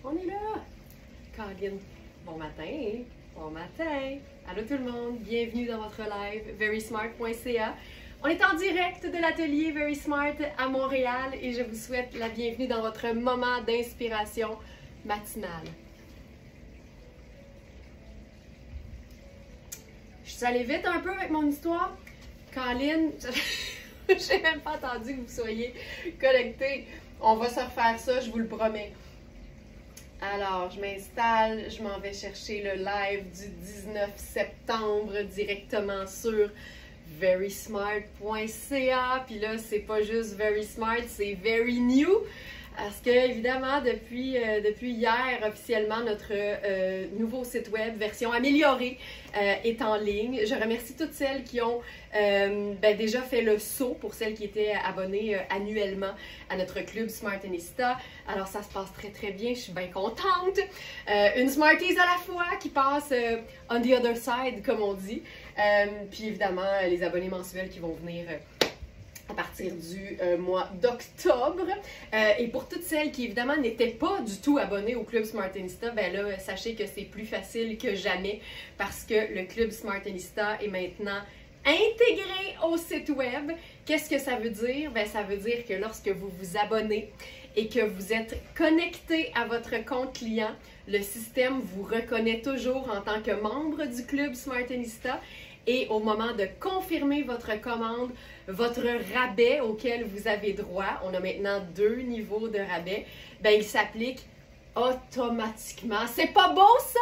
On est là! Caroline, bon matin! Bon matin! Allô tout le monde, bienvenue dans votre live verysmart.ca. On est en direct de l'atelier Very Smart à Montréal et je vous souhaite la bienvenue dans votre moment d'inspiration matinale. Je suis allée vite un peu avec mon histoire. Caroline, j'ai même pas attendu que vous soyez connectés. On va se refaire ça, je vous le promets. Alors, je m'installe, je m'en vais chercher le live du 19 septembre directement sur verysmart.ca. Puis là, c'est pas juste Very Smart, c'est Very New. Parce que, évidemment, depuis hier, officiellement, notre nouveau site web, version améliorée, est en ligne. Je remercie toutes celles qui ont déjà fait le saut, pour celles qui étaient abonnées annuellement à notre club Smartista. Alors, ça se passe très, très bien. Je suis bien contente. Une Smarties à la fois qui passe on the other side, comme on dit. Puis, évidemment, les abonnés mensuels qui vont venir à partir du mois d'octobre. Et pour toutes celles qui, évidemment, n'étaient pas du tout abonnées au Club Smartista, ben là, sachez que c'est plus facile que jamais parce que le Club Smartista est maintenant intégré au site web. Qu'est-ce que ça veut dire? Ben, ça veut dire que lorsque vous vous abonnez et que vous êtes connecté à votre compte client, le système vous reconnaît toujours en tant que membre du Club Smartista. Et au moment de confirmer votre commande, votre rabais auquel vous avez droit, on a maintenant 2 niveaux de rabais, ben il s'applique automatiquement. C'est pas beau ça?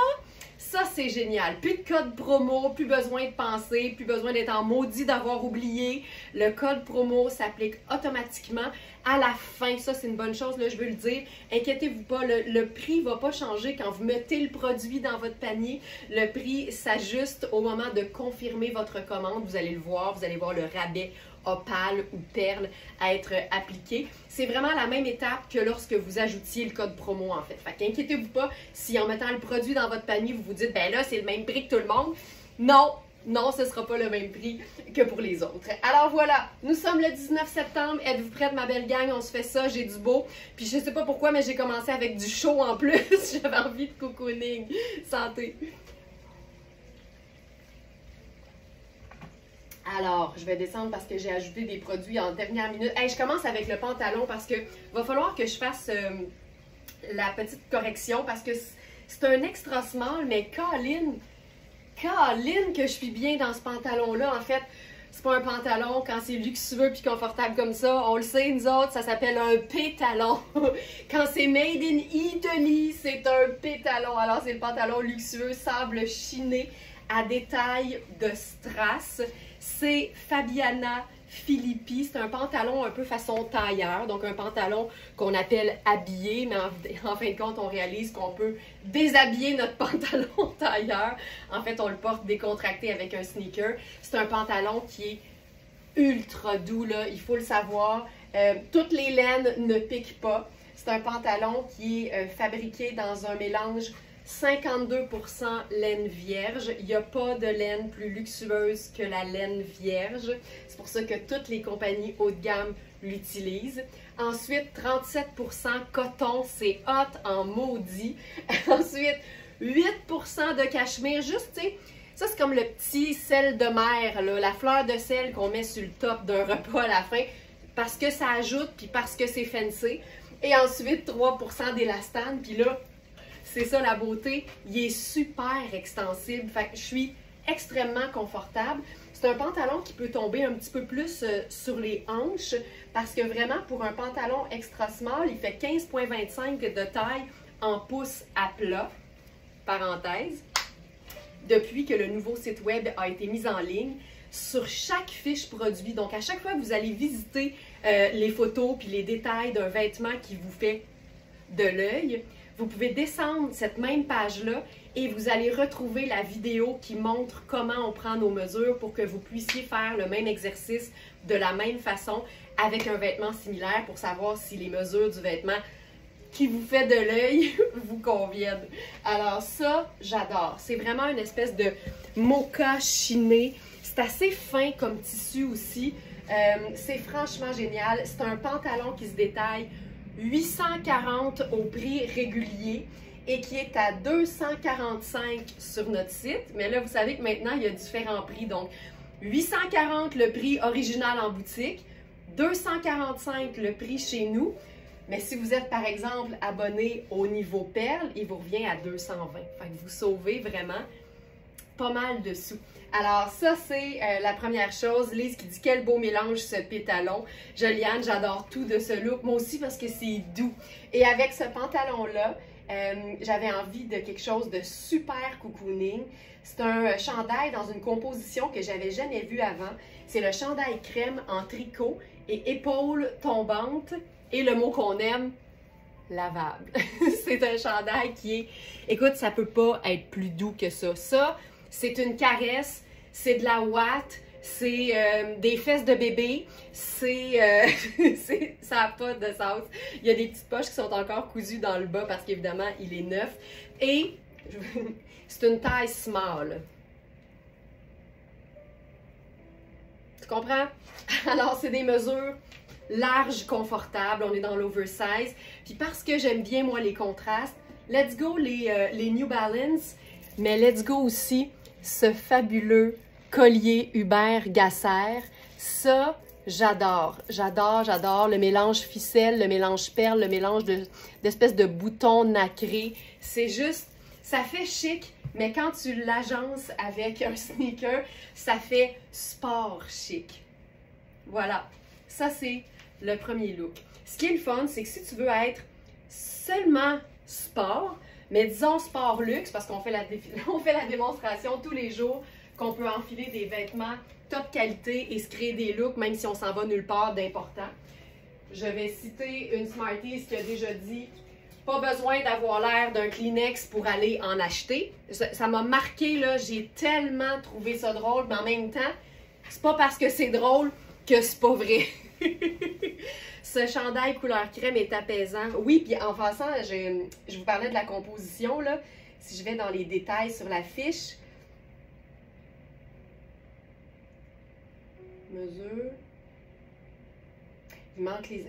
Ça, c'est génial. Plus de code promo, plus besoin de penser, plus besoin d'être en maudit d'avoir oublié. Le code promo s'applique automatiquement à la fin. Ça, c'est une bonne chose, là, je veux le dire. Inquiétez-vous pas, le prix ne va pas changer quand vous mettez le produit dans votre panier. Le prix s'ajuste au moment de confirmer votre commande. Vous allez le voir, vous allez voir le rabais opale ou perle à être appliqué. C'est vraiment la même étape que lorsque vous ajoutiez le code promo en fait. Fait qu'inquiétez-vous pas si en mettant le produit dans votre panier, vous vous dites ben là c'est le même prix que tout le monde. Non, non, ce ne sera pas le même prix que pour les autres. Alors voilà, nous sommes le 19 septembre. Êtes-vous prête ma belle gang? On se fait ça, j'ai du beau. Puis je sais pas pourquoi, mais j'ai commencé avec du chaud en plus. J'avais envie de cocooning. Santé! Alors, je vais descendre parce que j'ai ajouté des produits en dernière minute. Hey, je commence avec le pantalon parce que va falloir que je fasse la petite correction parce que c'est un extra small, mais Caroline que je suis bien dans ce pantalon-là. En fait, c'est pas un pantalon quand c'est luxueux puis confortable comme ça. On le sait, nous autres, ça s'appelle un pétalon. Quand c'est made in Italy, c'est un pétalon. Alors, c'est le pantalon luxueux, sable chiné à détail de strass. C'est Fabiana Filippi. C'est un pantalon un peu façon tailleur, donc un pantalon qu'on appelle habillé, mais en fin de compte, on réalise qu'on peut déshabiller notre pantalon tailleur. En fait, on le porte décontracté avec un sneaker. C'est un pantalon qui est ultra doux, là, il faut le savoir. Toutes les laines ne piquent pas. C'est un pantalon qui est fabriqué dans un mélange 52% laine vierge. Il n'y a pas de laine plus luxueuse que la laine vierge. C'est pour ça que toutes les compagnies haut de gamme l'utilisent. Ensuite, 37% coton, c'est hot en maudit. Ensuite, 8% de cachemire. Juste, tu sais, ça c'est comme le petit sel de mer, là, la fleur de sel qu'on met sur le top d'un repas à la fin parce que ça ajoute puis parce que c'est fancy. Et ensuite, 3% d'élastane. Puis là, c'est ça la beauté, il est super extensible, fait que je suis extrêmement confortable. C'est un pantalon qui peut tomber un petit peu plus sur les hanches parce que vraiment pour un pantalon extra small, il fait 15,25 de taille en pouces à plat, parenthèse. Depuis que le nouveau site web a été mis en ligne, sur chaque fiche produit, donc à chaque fois que vous allez visiter les photos puis les détails d'un vêtement qui vous fait de l'œil, vous pouvez descendre cette même page-là et vous allez retrouver la vidéo qui montre comment on prend nos mesures pour que vous puissiez faire le même exercice de la même façon avec un vêtement similaire pour savoir si les mesures du vêtement qui vous fait de l'œil vous conviennent. Alors ça, j'adore. C'est vraiment une espèce de mocha chiné. C'est assez fin comme tissu aussi. C'est franchement génial. C'est un pantalon qui se détaille 840 au prix régulier et qui est à 245 sur notre site. Mais là, vous savez que maintenant, il y a différents prix. Donc, 840 le prix original en boutique, 245 le prix chez nous. Mais si vous êtes, par exemple, abonné au niveau Perle, il vous revient à 220. Fait que vous sauvez vraiment pas mal de sous. Alors ça, c'est la première chose. Lise qui dit « Quel beau mélange ce pétalon ». Joliane, j'adore tout de ce look. Moi aussi parce que c'est doux. Et avec ce pantalon-là, j'avais envie de quelque chose de super cocooning. C'est un chandail dans une composition que j'avais jamais vue avant. C'est le chandail crème en tricot et épaules tombantes. Et le mot qu'on aime, lavable. C'est un chandail qui est... Écoute, ça peut pas être plus doux que ça. Ça, c'est une caresse, c'est de la ouate, c'est des fesses de bébé, ça n'a pas de sens. Il y a des petites poches qui sont encore cousues dans le bas parce qu'évidemment, il est neuf. Et c'est une taille small. Tu comprends? Alors, c'est des mesures larges, confortables. On est dans l'oversize. Puis parce que j'aime bien, moi, les contrastes, let's go les New Balance, mais let's go aussi ce fabuleux collier Hubert Gasser. Ça, j'adore. J'adore, j'adore le mélange ficelle, le mélange perle, le mélange d'espèces de boutons nacrés. C'est juste, ça fait chic, mais quand tu l'agences avec un sneaker, ça fait sport chic. Voilà, ça c'est le premier look. Ce qui est le fun, c'est que si tu veux être seulement sport, mais disons sport luxe, parce qu'on fait on fait la démonstration tous les jours qu'on peut enfiler des vêtements top qualité et se créer des looks, même si on s'en va nulle part d'important. Je vais citer une Smarties qui a déjà dit « Pas besoin d'avoir l'air d'un Kleenex pour aller en acheter ». Ça m'a marqué, là, j'ai tellement trouvé ça drôle, mais en même temps, c'est pas parce que c'est drôle que c'est pas vrai. Ce chandail couleur crème est apaisant. Oui, puis en passant, je vous parlais de la composition, là. Si je vais dans les détails sur la fiche, mesure. Il manque les...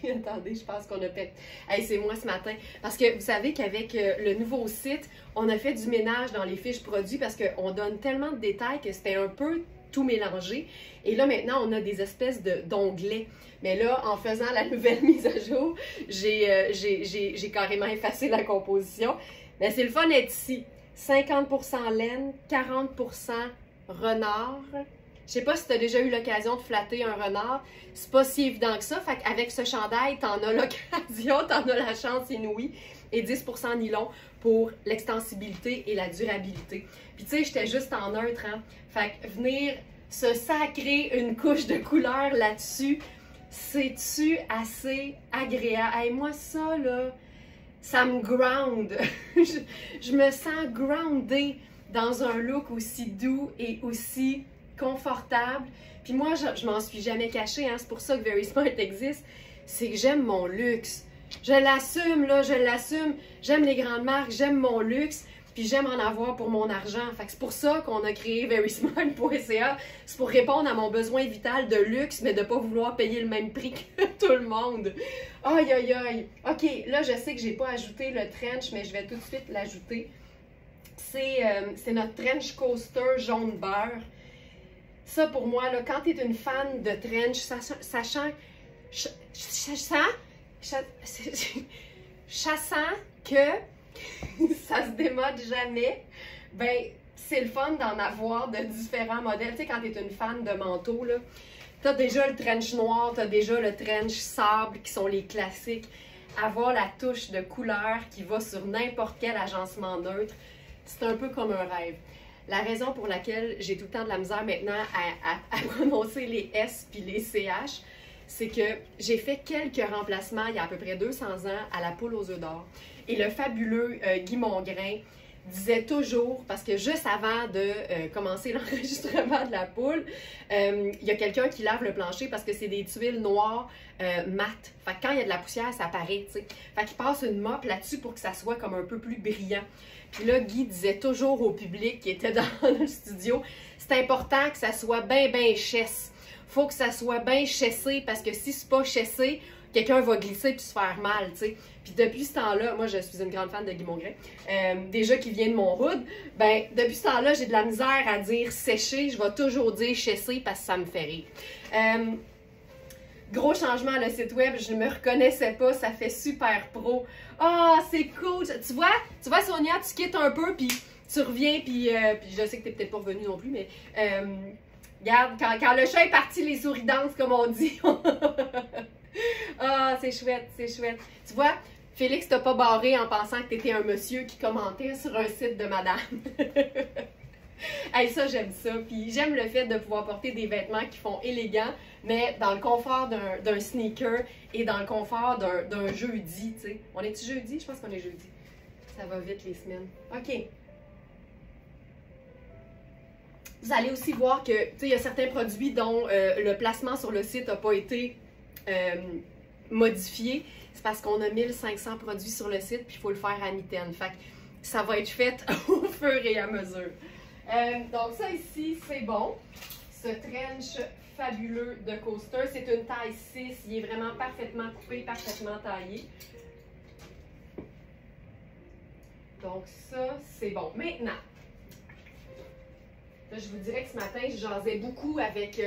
Attendez, je pense qu'on a fait... Hey, c'est moi ce matin. Parce que vous savez qu'avec le nouveau site, on a fait du ménage dans les fiches produits parce qu'on donne tellement de détails que c'était un peu tout mélangé. Et là, maintenant, on a des espèces d'onglets. Mais là, en faisant la nouvelle mise à jour, j'ai carrément effacé la composition. Mais c'est le fun d'être ici. 50% laine, 40% renard. Je sais pas si tu as déjà eu l'occasion de flatter un renard. C'est pas si évident que ça. Fait qu'avec ce chandail, t'en as l'occasion, t'en as la chance inouïe. Et 10% nylon pour l'extensibilité et la durabilité. Puis tu sais, j'étais juste en neutre, hein. Fait que venir se sacrer une couche de couleur là-dessus, c'est-tu assez agréable? Hey, moi, ça, là, ça me ground. je me sens groundée dans un look aussi doux et aussi confortable. Puis moi, je m'en suis jamais cachée, hein. C'est pour ça que Very Smart existe. C'est que j'aime mon luxe. Je l'assume, là, je l'assume. J'aime les grandes marques, j'aime mon luxe, puis j'aime en avoir pour mon argent. Fait que c'est pour ça qu'on a créé verysmart.ca. C'est pour répondre à mon besoin vital de luxe, mais de ne pas vouloir payer le même prix que tout le monde. Aïe, aïe, aïe. OK, là, je sais que j'ai pas ajouté le trench, mais je vais tout de suite l'ajouter. C'est notre trench coaster jaune beurre. Ça, pour moi, là, quand tu es une fan de trench, sachant que ça se démode jamais, ben c'est le fun d'en avoir de différents modèles. Tu sais, quand tu es une fan de manteau, là, tu as déjà le trench noir, tu as déjà le trench sable, qui sont les classiques. Avoir la touche de couleur qui va sur n'importe quel agencement neutre, c'est un peu comme un rêve. La raison pour laquelle j'ai tout le temps de la misère maintenant à prononcer les S puis les CH, c'est que j'ai fait quelques remplacements il y a à peu près 200 ans à la poule aux œufs d'or. Et le fabuleux Guy Mongrain disait toujours, parce que juste avant de commencer l'enregistrement de la poule, il y a quelqu'un qui lave le plancher parce que c'est des tuiles noires mates. Fait que quand il y a de la poussière, ça apparaît, tu sais. Fait qu'il passe une mop là-dessus pour que ça soit comme un peu plus brillant. Puis là, Guy disait toujours au public qui était dans le studio, c'est important que ça soit bien chesse. Faut que ça soit bien chessé parce que si c'est pas chessé, quelqu'un va glisser puis se faire mal, tu sais. Puis depuis ce temps-là, moi je suis une grande fan de Guy Mongrain, déjà qui vient de mon hood, ben depuis ce temps-là, j'ai de la misère à dire sécher, je vais toujours dire chesser parce que ça me fait rire. Gros changement le site web, je ne me reconnaissais pas, ça fait super pro. Ah, c'est cool! Tu vois Sonia, tu quittes un peu puis tu reviens puis je sais que t'es peut-être pas revenue non plus, mais regarde, quand le chat est parti, les souris dansent comme on dit. Ah, c'est chouette, c'est chouette. Tu vois, Félix t'a pas barré en pensant que t'étais un monsieur qui commentait sur un site de madame. Hey, ça, j'aime ça. Puis j'aime le fait de pouvoir porter des vêtements qui font élégant, mais dans le confort d'un sneaker et dans le confort d'un jeudi, tu sais. On est-tu jeudi? Je pense qu'on est jeudi. Ça va vite les semaines. OK. Vous allez aussi voir que, tu sais, il y a certains produits dont le placement sur le site n'a pas été modifié. C'est parce qu'on a 1500 produits sur le site, puis il faut le faire à mitaine. Fait que ça va être fait au fur et à mesure. Donc ça ici, c'est bon. Ce trench fabuleux de coaster, c'est une taille 6. Il est vraiment parfaitement coupé, parfaitement taillé. Donc ça, c'est bon. Maintenant, là, je vous dirais que ce matin, je jasais beaucoup avec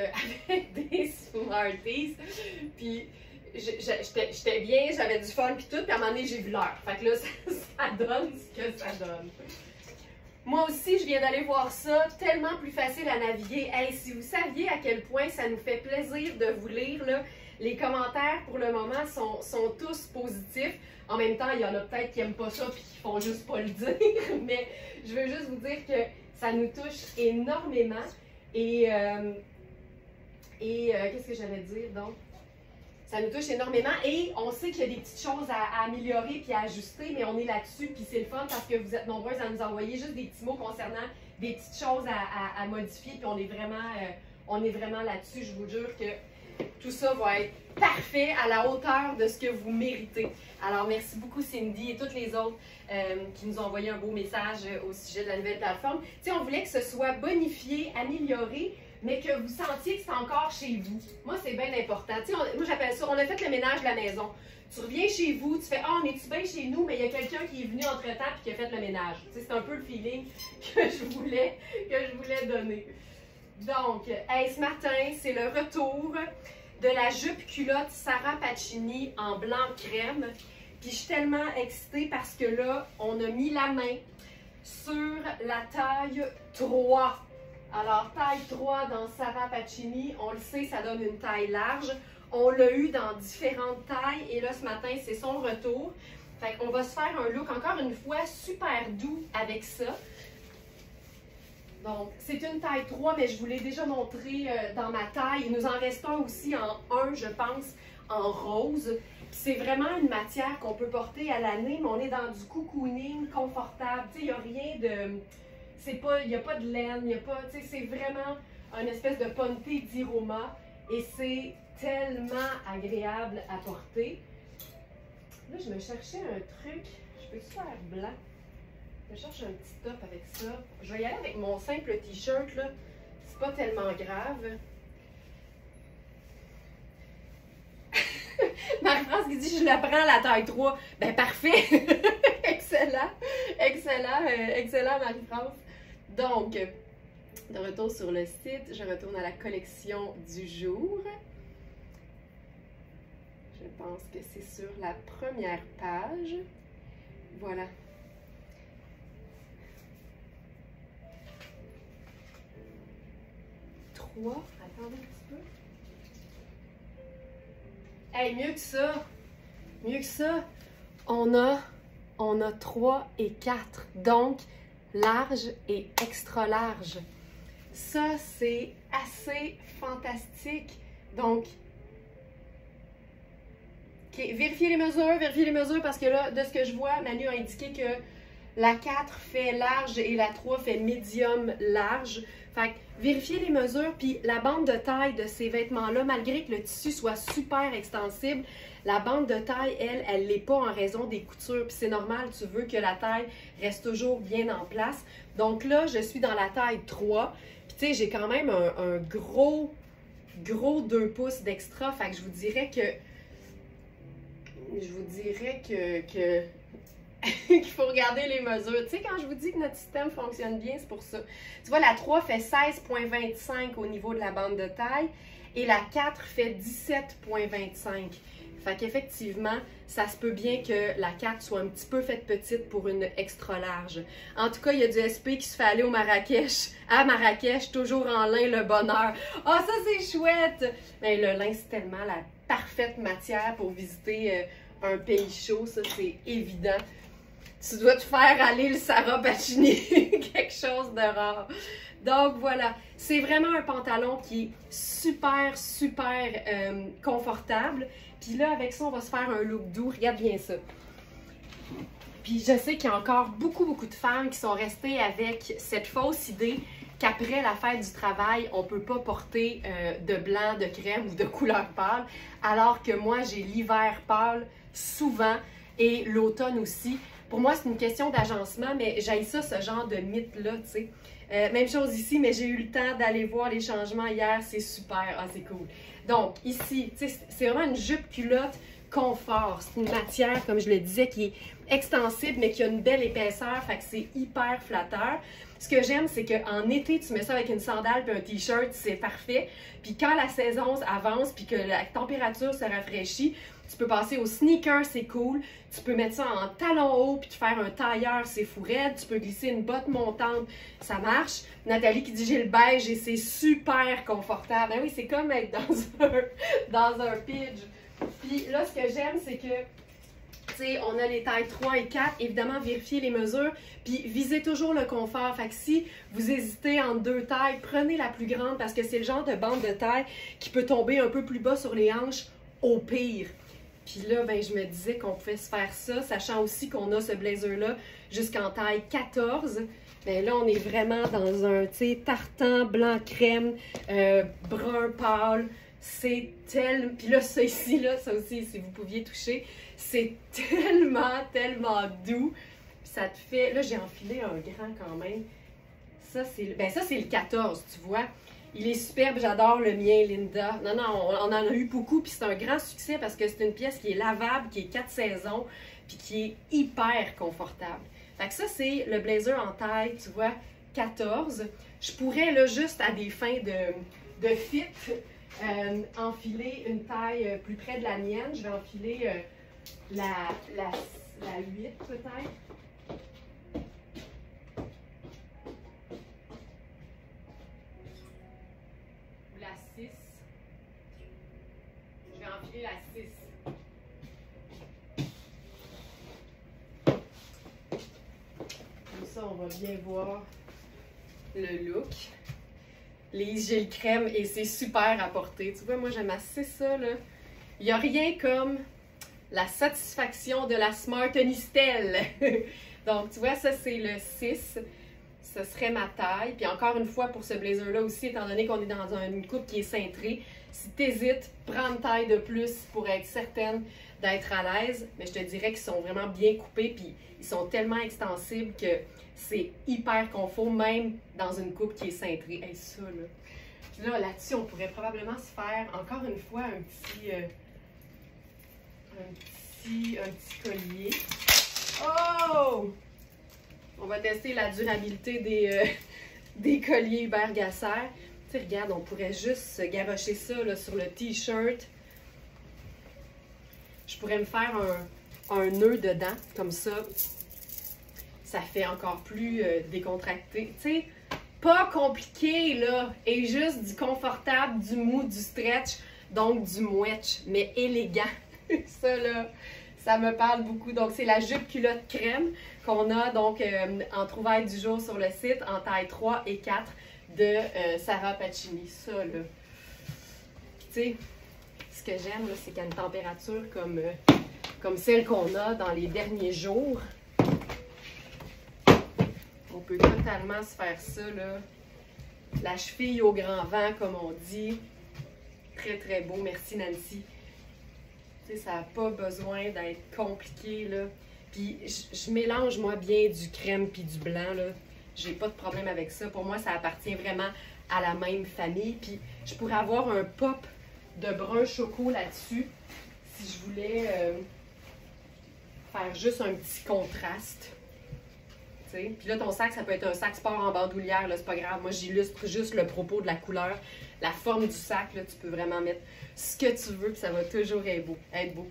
des Smarties. Puis j'étais bien, j'avais du fun, puis tout. Puis à un moment donné, j'ai vu l'heure. Fait que là, ça donne ce que ça donne. Moi aussi, je viens d'aller voir ça, tellement plus facile à naviguer. Hey, si vous saviez à quel point ça nous fait plaisir de vous lire, là, les commentaires pour le moment sont tous positifs. En même temps, il y en a peut-être qui n'aiment pas ça et qui font juste pas le dire, mais je veux juste vous dire que ça nous touche énormément. Et qu'est-ce que j'allais dire donc? Ça nous touche énormément et on sait qu'il y a des petites choses à améliorer puis à ajuster, mais on est là-dessus puis c'est le fun parce que vous êtes nombreuses à nous envoyer juste des petits mots concernant des petites choses à modifier puis on est vraiment là-dessus. Je vous jure que tout ça va être parfait à la hauteur de ce que vous méritez. Alors merci beaucoup Cindy et toutes les autres qui nous ont envoyé un beau message au sujet de la nouvelle plateforme. Tu sais, on voulait que ce soit bonifié, amélioré, mais que vous sentiez que c'est encore chez vous. Moi, c'est bien important. Tu sais, moi, j'appelle ça, on a fait le ménage de la maison. Tu reviens chez vous, tu fais « Ah, on est-tu bien chez nous? » Mais il y a quelqu'un qui est venu entre-temps et qui a fait le ménage. Tu sais, c'est un peu le feeling que je voulais donner. Donc, hey, ce matin, c'est le retour de la jupe culotte Sarah Pacini en blanc crème. Puis je suis tellement excitée parce que là, on a mis la main sur la taille 3. Alors, taille 3 dans Sarah Pacini, on le sait, ça donne une taille large. On l'a eu dans différentes tailles et là, ce matin, c'est son retour. Fait qu'on va se faire un look, encore une fois, super doux avec ça. Donc, c'est une taille 3, mais je vous l'ai déjà montré dans ma taille. Il nous en reste un aussi en 1, je pense, en rose. C'est vraiment une matière qu'on peut porter à l'année, mais on est dans du cocooning confortable. Tu sais, il n'y a rien de... Il n'y a pas de laine, il y a pas, tu sais, c'est vraiment une espèce de ponte d'Iroma et c'est tellement agréable à porter. Là, je me cherchais un truc, je peux faire blanc. Je me cherche un petit top avec ça. Je vais y aller avec mon simple t-shirt, là. C'est pas tellement grave. Marie-France qui dit, je la prends la taille 3. Ben, parfait! Excellent! Excellent, Marie-France. Donc, de retour sur le site, je retourne à la collection du jour. Je pense que c'est sur la première page. Voilà. Attendez un petit peu. Hey, mieux que ça, on a 3 et 4. Donc, large et extra large. Ça, c'est assez fantastique. Donc, okay, vérifiez les mesures parce que là, de ce que je vois, Manu a indiqué que la 4 fait large et la 3 fait médium large. Fait que vérifiez les mesures, puis la bande de taille de ces vêtements-là, malgré que le tissu soit super extensible, la bande de taille, elle l'est pas en raison des coutures. Puis c'est normal, tu veux que la taille reste toujours bien en place. Donc là, je suis dans la taille 3. Puis tu sais, j'ai quand même un gros 2 pouces d'extra. Fait que je vous dirais que je vous dirais qu'il faut regarder les mesures. Tu sais, quand je vous dis que notre système fonctionne bien, c'est pour ça. Tu vois, la 3 fait 16,25 au niveau de la bande de taille et la 4 fait 17,25. Fait qu'effectivement, ça se peut bien que la 4 soit un petit peu faite petite pour une extra large. En tout cas, il y a du SP qui se fait aller au Marrakech. À Marrakech, toujours en lin, le bonheur. Ah, ça c'est chouette! Mais le lin, c'est tellement la parfaite matière pour visiter un pays chaud, ça c'est évident. Tu dois te faire aller le Sarah Pacini, quelque chose de rare. Donc voilà, c'est vraiment un pantalon qui est super, super confortable. Puis là, avec ça, on va se faire un look doux. Regarde bien ça. Puis je sais qu'il y a encore beaucoup de femmes qui sont restées avec cette fausse idée qu'après la fête du travail, on ne peut pas porter de blanc, de crème ou de couleur pâle, alors que moi, j'ai l'hiver pâle souvent et l'automne aussi. Pour moi, c'est une question d'agencement, mais j'haïs ça, ce genre de mythe-là, tu sais. Même chose ici, mais j'ai eu le temps d'aller voir les changements hier, c'est super, ah c'est cool. Donc ici, tu sais, c'est vraiment une jupe culotte confort. C'est une matière, comme je le disais, qui est extensible, mais qui a une belle épaisseur, fait que c'est hyper flatteur. Ce que j'aime, c'est qu'en été, tu mets ça avec une sandale et un t-shirt, c'est parfait. Puis quand la saison avance, puis que la température se rafraîchit, tu peux passer au sneaker, c'est cool. Tu peux mettre ça en talon haut puis te faire un tailleur, c'est fou raide. Tu peux glisser une botte montante, ça marche. Nathalie qui dit j'ai le beige et c'est super confortable. Ben oui, c'est comme être dans un pidge. Puis là, ce que j'aime, c'est que tu sais, on a les tailles 3 et 4. Évidemment, vérifiez les mesures. Puis visez toujours le confort. Fait que si vous hésitez entre deux tailles, prenez la plus grande parce que c'est le genre de bande de taille qui peut tomber un peu plus bas sur les hanches au pire. Puis là, ben, je me disais qu'on pouvait se faire ça, sachant aussi qu'on a ce blazer-là jusqu'en taille 14. Bien là, on est vraiment dans un, tu sais, tartan, blanc crème, brun pâle. C'est tellement... Puis là, ça ici, là, ça aussi, si vous pouviez toucher, c'est tellement doux. Puis ça te fait... Là, j'ai enfilé un grand quand même. Ça, c'est le 14, tu vois. Il est superbe, j'adore le mien, Linda. Non, on en a eu beaucoup, puis c'est un grand succès parce que c'est une pièce qui est lavable, qui est 4 saisons, puis qui est hyper confortable. Fait que ça, c'est le blazer en taille, tu vois, 14. Je pourrais, là, juste à des fins de fit, enfiler une taille plus près de la mienne. Je vais enfiler la 8, peut-être. Je vais enfiler la 6. Comme ça, on va bien voir le look. Les gels crème et c'est super à porter. Tu vois, moi, j'aime assez ça, là. Il n'y a rien comme la satisfaction de la Smart Nistel. Donc, tu vois, ça, c'est le 6. Ce serait ma taille. Puis encore une fois, pour ce blazer-là aussi, étant donné qu'on est dans une coupe qui est cintrée, si tu hésites, prends une taille de plus pour être certaine d'être à l'aise. Mais je te dirais qu'ils sont vraiment bien coupés, puis ils sont tellement extensibles que c'est hyper confort, même dans une coupe qui est cintrée. Hey, ça, là. Puis là, là-dessus, on pourrait probablement se faire, encore une fois, un petit collier. Oh! On va tester la durabilité des colliers Hubert Gasser. Tu sais, regarde, on pourrait juste se garrocher ça là, sur le t-shirt. Je pourrais me faire un nœud dedans, comme ça. Ça fait encore plus décontracté. Tu sais, pas compliqué, là. Et juste du confortable, du mou, du stretch, donc du mouetch, mais élégant. Ça, là, ça me parle beaucoup. Donc, c'est la jupe culotte crème qu'on a donc en trouvaille du jour sur le site en taille 3 et 4 de Sarah Pacini. Ça, là. Puis, tu sais, ce que j'aime, c'est qu'il y a une température comme celle qu'on a dans les derniers jours. On peut totalement se faire ça, là. La cheville au grand vent, comme on dit. Très, très beau. Merci, Nancy. Tu sais, ça n'a pas besoin d'être compliqué, là. Puis, je mélange, moi, bien du crème puis du blanc, là. J'ai pas de problème avec ça. Pour moi, ça appartient vraiment à la même famille. Puis, je pourrais avoir un pop de brun choco là-dessus si je voulais faire juste un petit contraste. T'sais. Puis là, ton sac, ça peut être un sac sport en bandoulière, là, c'est pas grave. Moi, j'illustre juste le propos de la couleur, la forme du sac, là, tu peux vraiment mettre ce que tu veux, puis ça va toujours être beau.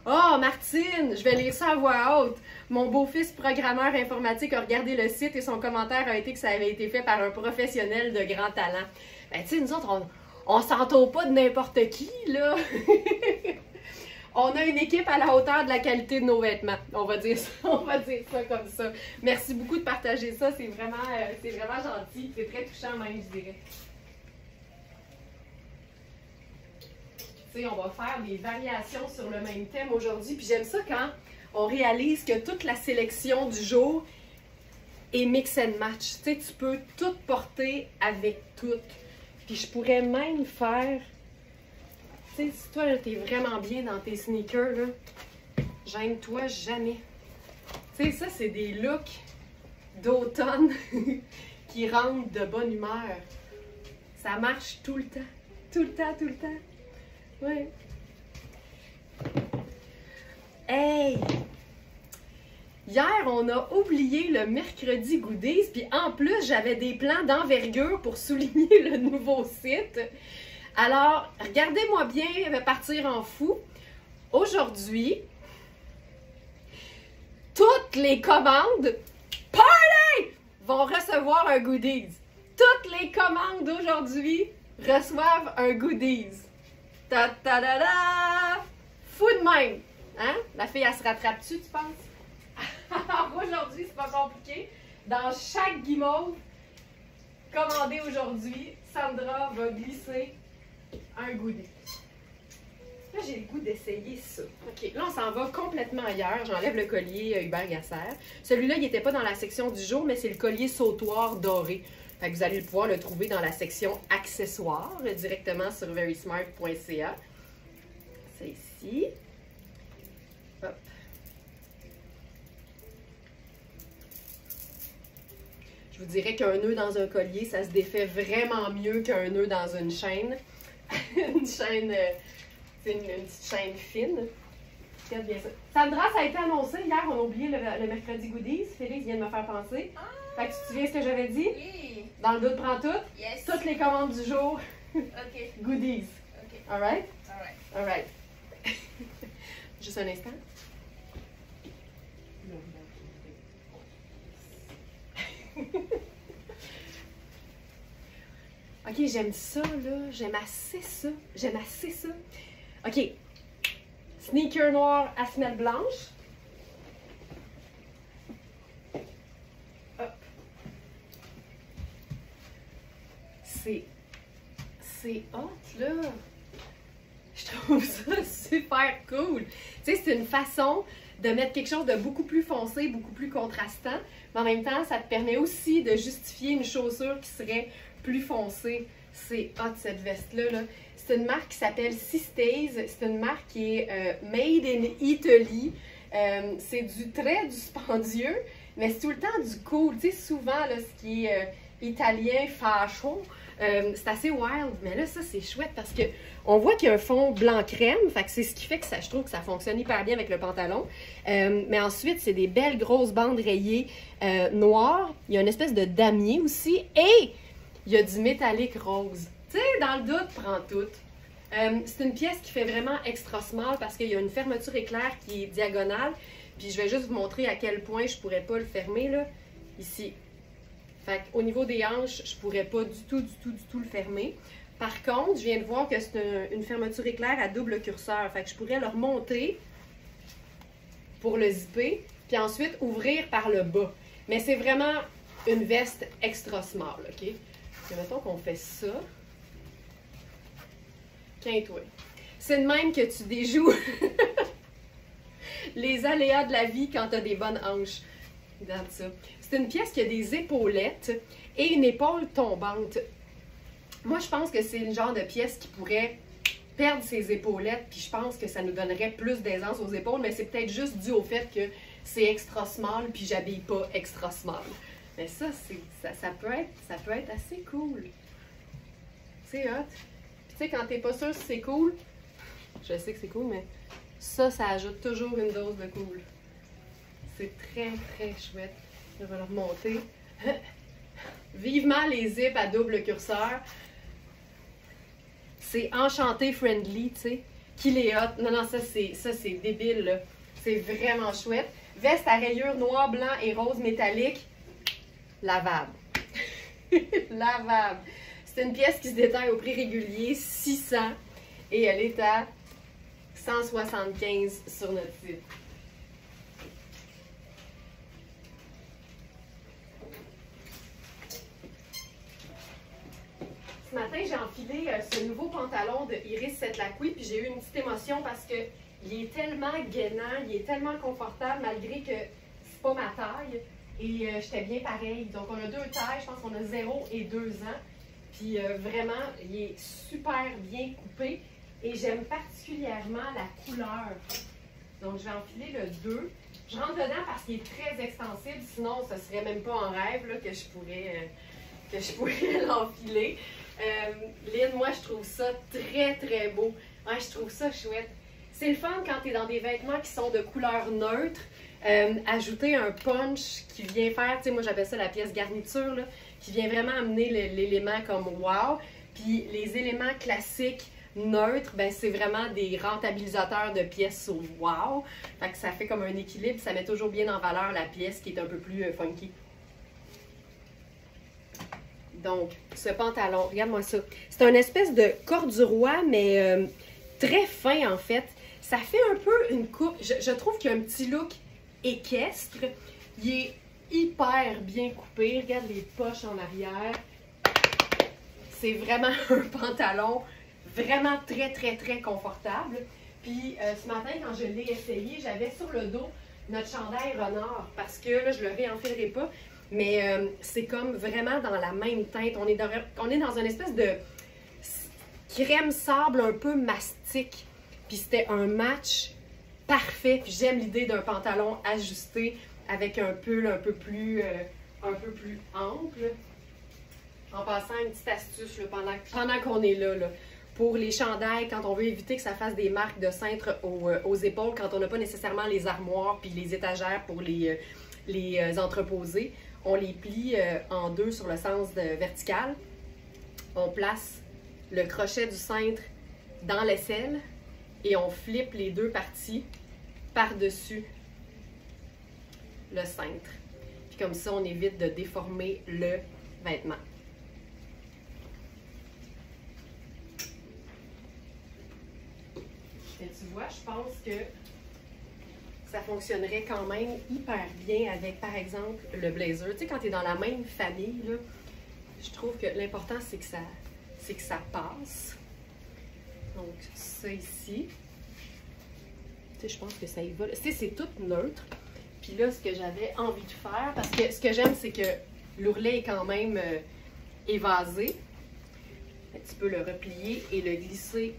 Oh, Martine, je vais lire ça à voix haute. Mon beau-fils programmeur informatique a regardé le site et son commentaire a été que ça avait été fait par un professionnel de grand talent. Ben, tu sais, nous autres, on s'entoure pas de n'importe qui, là. On a une équipe à la hauteur de la qualité de nos vêtements. On va dire ça comme ça. Merci beaucoup de partager ça. C'est vraiment gentil. C'est très touchant même, je dirais. Tu sais, on va faire des variations sur le même thème aujourd'hui. Puis j'aime ça quand on réalise que toute la sélection du jour est mix and match. Tu sais, tu peux tout porter avec tout. Puis je pourrais même faire... Tu sais, si toi, t'es vraiment bien dans tes sneakers, là, gêne-toi jamais. Tu sais, ça, c'est des looks d'automne qui rendent de bonne humeur. Ça marche tout le temps. Tout le temps, tout le temps. Ouais. Hey! Hier, on a oublié le mercredi goodies, puis en plus, j'avais des plans d'envergure pour souligner le nouveau site. Alors, regardez-moi bien, je vais partir en fou. Aujourd'hui, toutes les commandes Party vont recevoir un goodies. Toutes les commandes d'aujourd'hui reçoivent un goodies. Ta ta da da! Fou de même! Hein? La fille, elle se rattrape-tu, tu penses? Alors aujourd'hui, c'est pas compliqué. Dans chaque guimauve commandée aujourd'hui, Sandra va glisser un goodie. Là, j'ai le goût d'essayer ça. OK, là, on s'en va complètement ailleurs. J'enlève le collier Hubert Gasser. Celui-là, il n'était pas dans la section du jour, mais c'est le collier sautoir doré. Fait que vous allez pouvoir le trouver dans la section accessoires, directement sur verysmart.ca. C'est ici. Hop. Je vous dirais qu'un nœud dans un collier, ça se défait vraiment mieux qu'un nœud dans une chaîne. Une chaîne, c'est une petite chaîne fine. Regarde bien ça. Sandra, ça a été annoncé hier, on a oublié le mercredi goodies. Félix vient de me faire penser. Ah! Fait que tu te souviens ce que j'avais dit? Oui. Dans le doute, prends tout. Yes. Toutes les commandes du jour. OK. Goodies. OK. All right? All right. All right. Juste un instant. OK, j'aime ça, là. J'aime assez ça. J'aime assez ça. OK. Sneaker noir à semelle blanche. Hop. C'est hot, là. Je trouve ça super cool. Tu sais, c'est une façon de mettre quelque chose de beaucoup plus foncé, beaucoup plus contrastant. Mais en même temps, ça te permet aussi de justifier une chaussure qui serait plus foncée. C'est hot, cette veste-là. Là. C'est une marque qui s'appelle Sistase. C'est une marque qui est made in Italy. C'est du très dispendieux, mais c'est tout le temps du cool. Tu sais, souvent, là, ce qui est italien, fashion, c'est assez wild. Mais là, ça, c'est chouette parce que on voit qu'il y a un fond blanc crème. Fait que c'est ce qui fait que ça, je trouve que ça fonctionne hyper bien avec le pantalon. Mais ensuite, c'est des belles grosses bandes rayées noires. Il y a une espèce de damier aussi. Et il y a du métallique rose. Tu sais, dans le doute, prends tout. C'est une pièce qui fait vraiment extra small parce qu'il y a une fermeture éclair qui est diagonale. Puis je vais juste vous montrer à quel point je pourrais pas le fermer, là. Ici. Fait qu'au niveau des hanches, je pourrais pas du tout le fermer. Par contre, je viens de voir que c'est une fermeture éclair à double curseur. Fait que je pourrais le remonter pour le zipper. Puis ensuite, ouvrir par le bas. Mais c'est vraiment une veste extra small, OK? Et mettons qu'on fait ça. Quinte-toi. C'est de même que tu déjoues les aléas de la vie quand tu as des bonnes hanches. Regarde ça. C'est une pièce qui a des épaulettes et une épaule tombante. Moi, je pense que c'est le genre de pièce qui pourrait perdre ses épaulettes, puis je pense que ça nous donnerait plus d'aisance aux épaules, mais c'est peut-être juste dû au fait que c'est extra small, puis j'habille pas extra small. Mais ça, ça peut être assez cool. C'est hot. Puis tu sais, quand t'es pas sûr si c'est cool, Je sais que c'est cool, mais ça ajoute toujours une dose de cool. C'est très, très chouette. Je vais le remonter. Vivement les zips à double curseur. C'est enchanté friendly, tu sais. Qui les hot. Non, non, ça c'est débile, là. C'est vraiment chouette. Veste à rayures noir, blanc et rose métallique. Lavable. Lavable. C'est une pièce qui se détaille au prix régulier, 600. Et elle est à 175 sur notre site. Ce matin, j'ai enfilé ce nouveau pantalon de Iris Setlaqui, puis j'ai eu une petite émotion parce que il est tellement gainant, il est tellement confortable, malgré que c'est pas ma taille. Et j'étais bien pareil. Donc, on a 2 tailles, je pense qu'on a 0 et 2 ans. Puis vraiment, il est super bien coupé. Et j'aime particulièrement la couleur. Donc, je vais enfiler le 2. Je rentre dedans parce qu'il est très extensible. Sinon, ce serait même pas en rêve là, que je pourrais l'enfiler. Lynn, moi, je trouve ça très, très beau. Ouais, je trouve ça chouette. C'est le fun quand tu es dans des vêtements qui sont de couleur neutre. Ajouter un punch qui vient faire, tu sais, moi j'appelle ça la pièce garniture, là, qui vient vraiment amener l'élément comme wow. Puis les éléments classiques neutres, ben c'est vraiment des rentabilisateurs de pièces au wow. Fait que ça fait comme un équilibre, ça met toujours bien en valeur la pièce qui est un peu plus funky. Donc, ce pantalon, regarde-moi ça. C'est un espèce de corduroy, mais très fin en fait. Ça fait un peu une coupe. Je trouve qu'il y a un petit look équestre. Il est hyper bien coupé. Regarde les poches en arrière. C'est vraiment un pantalon vraiment très, très, très confortable. Puis ce matin, quand je l'ai essayé, j'avais sur le dos notre chandail renard parce que là, je le réenfilerai pas. Mais c'est comme vraiment dans la même teinte. On est dans une espèce de crème sable un peu mastic. Puis c'était un match parfait. Puis j'aime l'idée d'un pantalon ajusté avec un pull un peu plus ample. En passant, une petite astuce là, pendant qu'on est là. Pour les chandails, quand on veut éviter que ça fasse des marques de cintre aux épaules, quand on n'a pas nécessairement les armoires puis les étagères pour les entreposer, on les plie en 2 sur le sens vertical. On place le crochet du cintre dans l'aisselle et on flippe les 2 parties par-dessus le cintre. Puis comme ça, on évite de déformer le vêtement. Et tu vois, je pense que ça fonctionnerait quand même hyper bien avec, par exemple, le blazer. Tu sais, quand tu es dans la même famille, là, je trouve que l'important, c'est que ça passe. Donc, ça ici. Tu sais, je pense que ça y va. Tu sais, c'est tout neutre. Puis là, ce que j'avais envie de faire, parce que ce que j'aime, c'est que l'ourlet est quand même évasé. Tu peux le replier et le glisser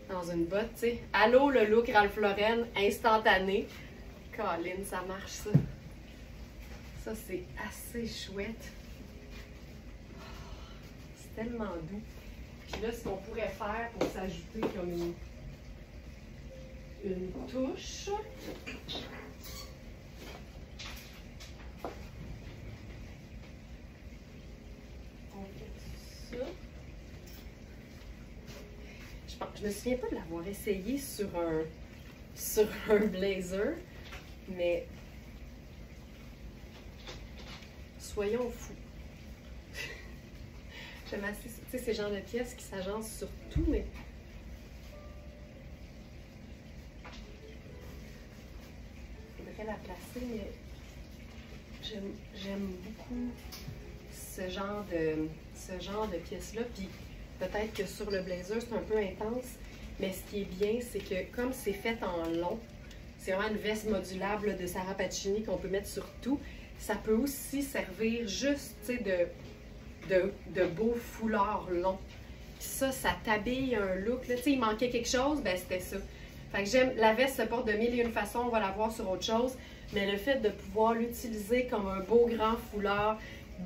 dans une botte, tu sais. Allô, le look Ralph Lauren instantané. Colin, ça marche, ça. Ça, c'est assez chouette. C'est tellement doux. Puis là, ce qu'on pourrait faire pour s'ajouter comme une touche. On fait ça. Je me souviens pas de l'avoir essayé sur un blazer, mais soyons fous. J'aime assez, tu sais, ces genres de pièces qui s'agencent sur tout, mais il faudrait la placer, mais j'aime beaucoup ce genre de pièces-là. Puis peut-être que sur le blazer, c'est un peu intense, mais ce qui est bien, c'est que comme c'est fait en long, c'est vraiment une veste modulable de Sarah Pacini qu'on peut mettre sur tout. Ça peut aussi servir juste, tu sais, de beaux foulards longs. Puis ça t'habille un look. Là. Tu sais, il manquait quelque chose, ben c'était ça. Fait que j'aime, la veste se porte de mille et une façons, on va la voir sur autre chose, mais le fait de pouvoir l'utiliser comme un beau grand foulard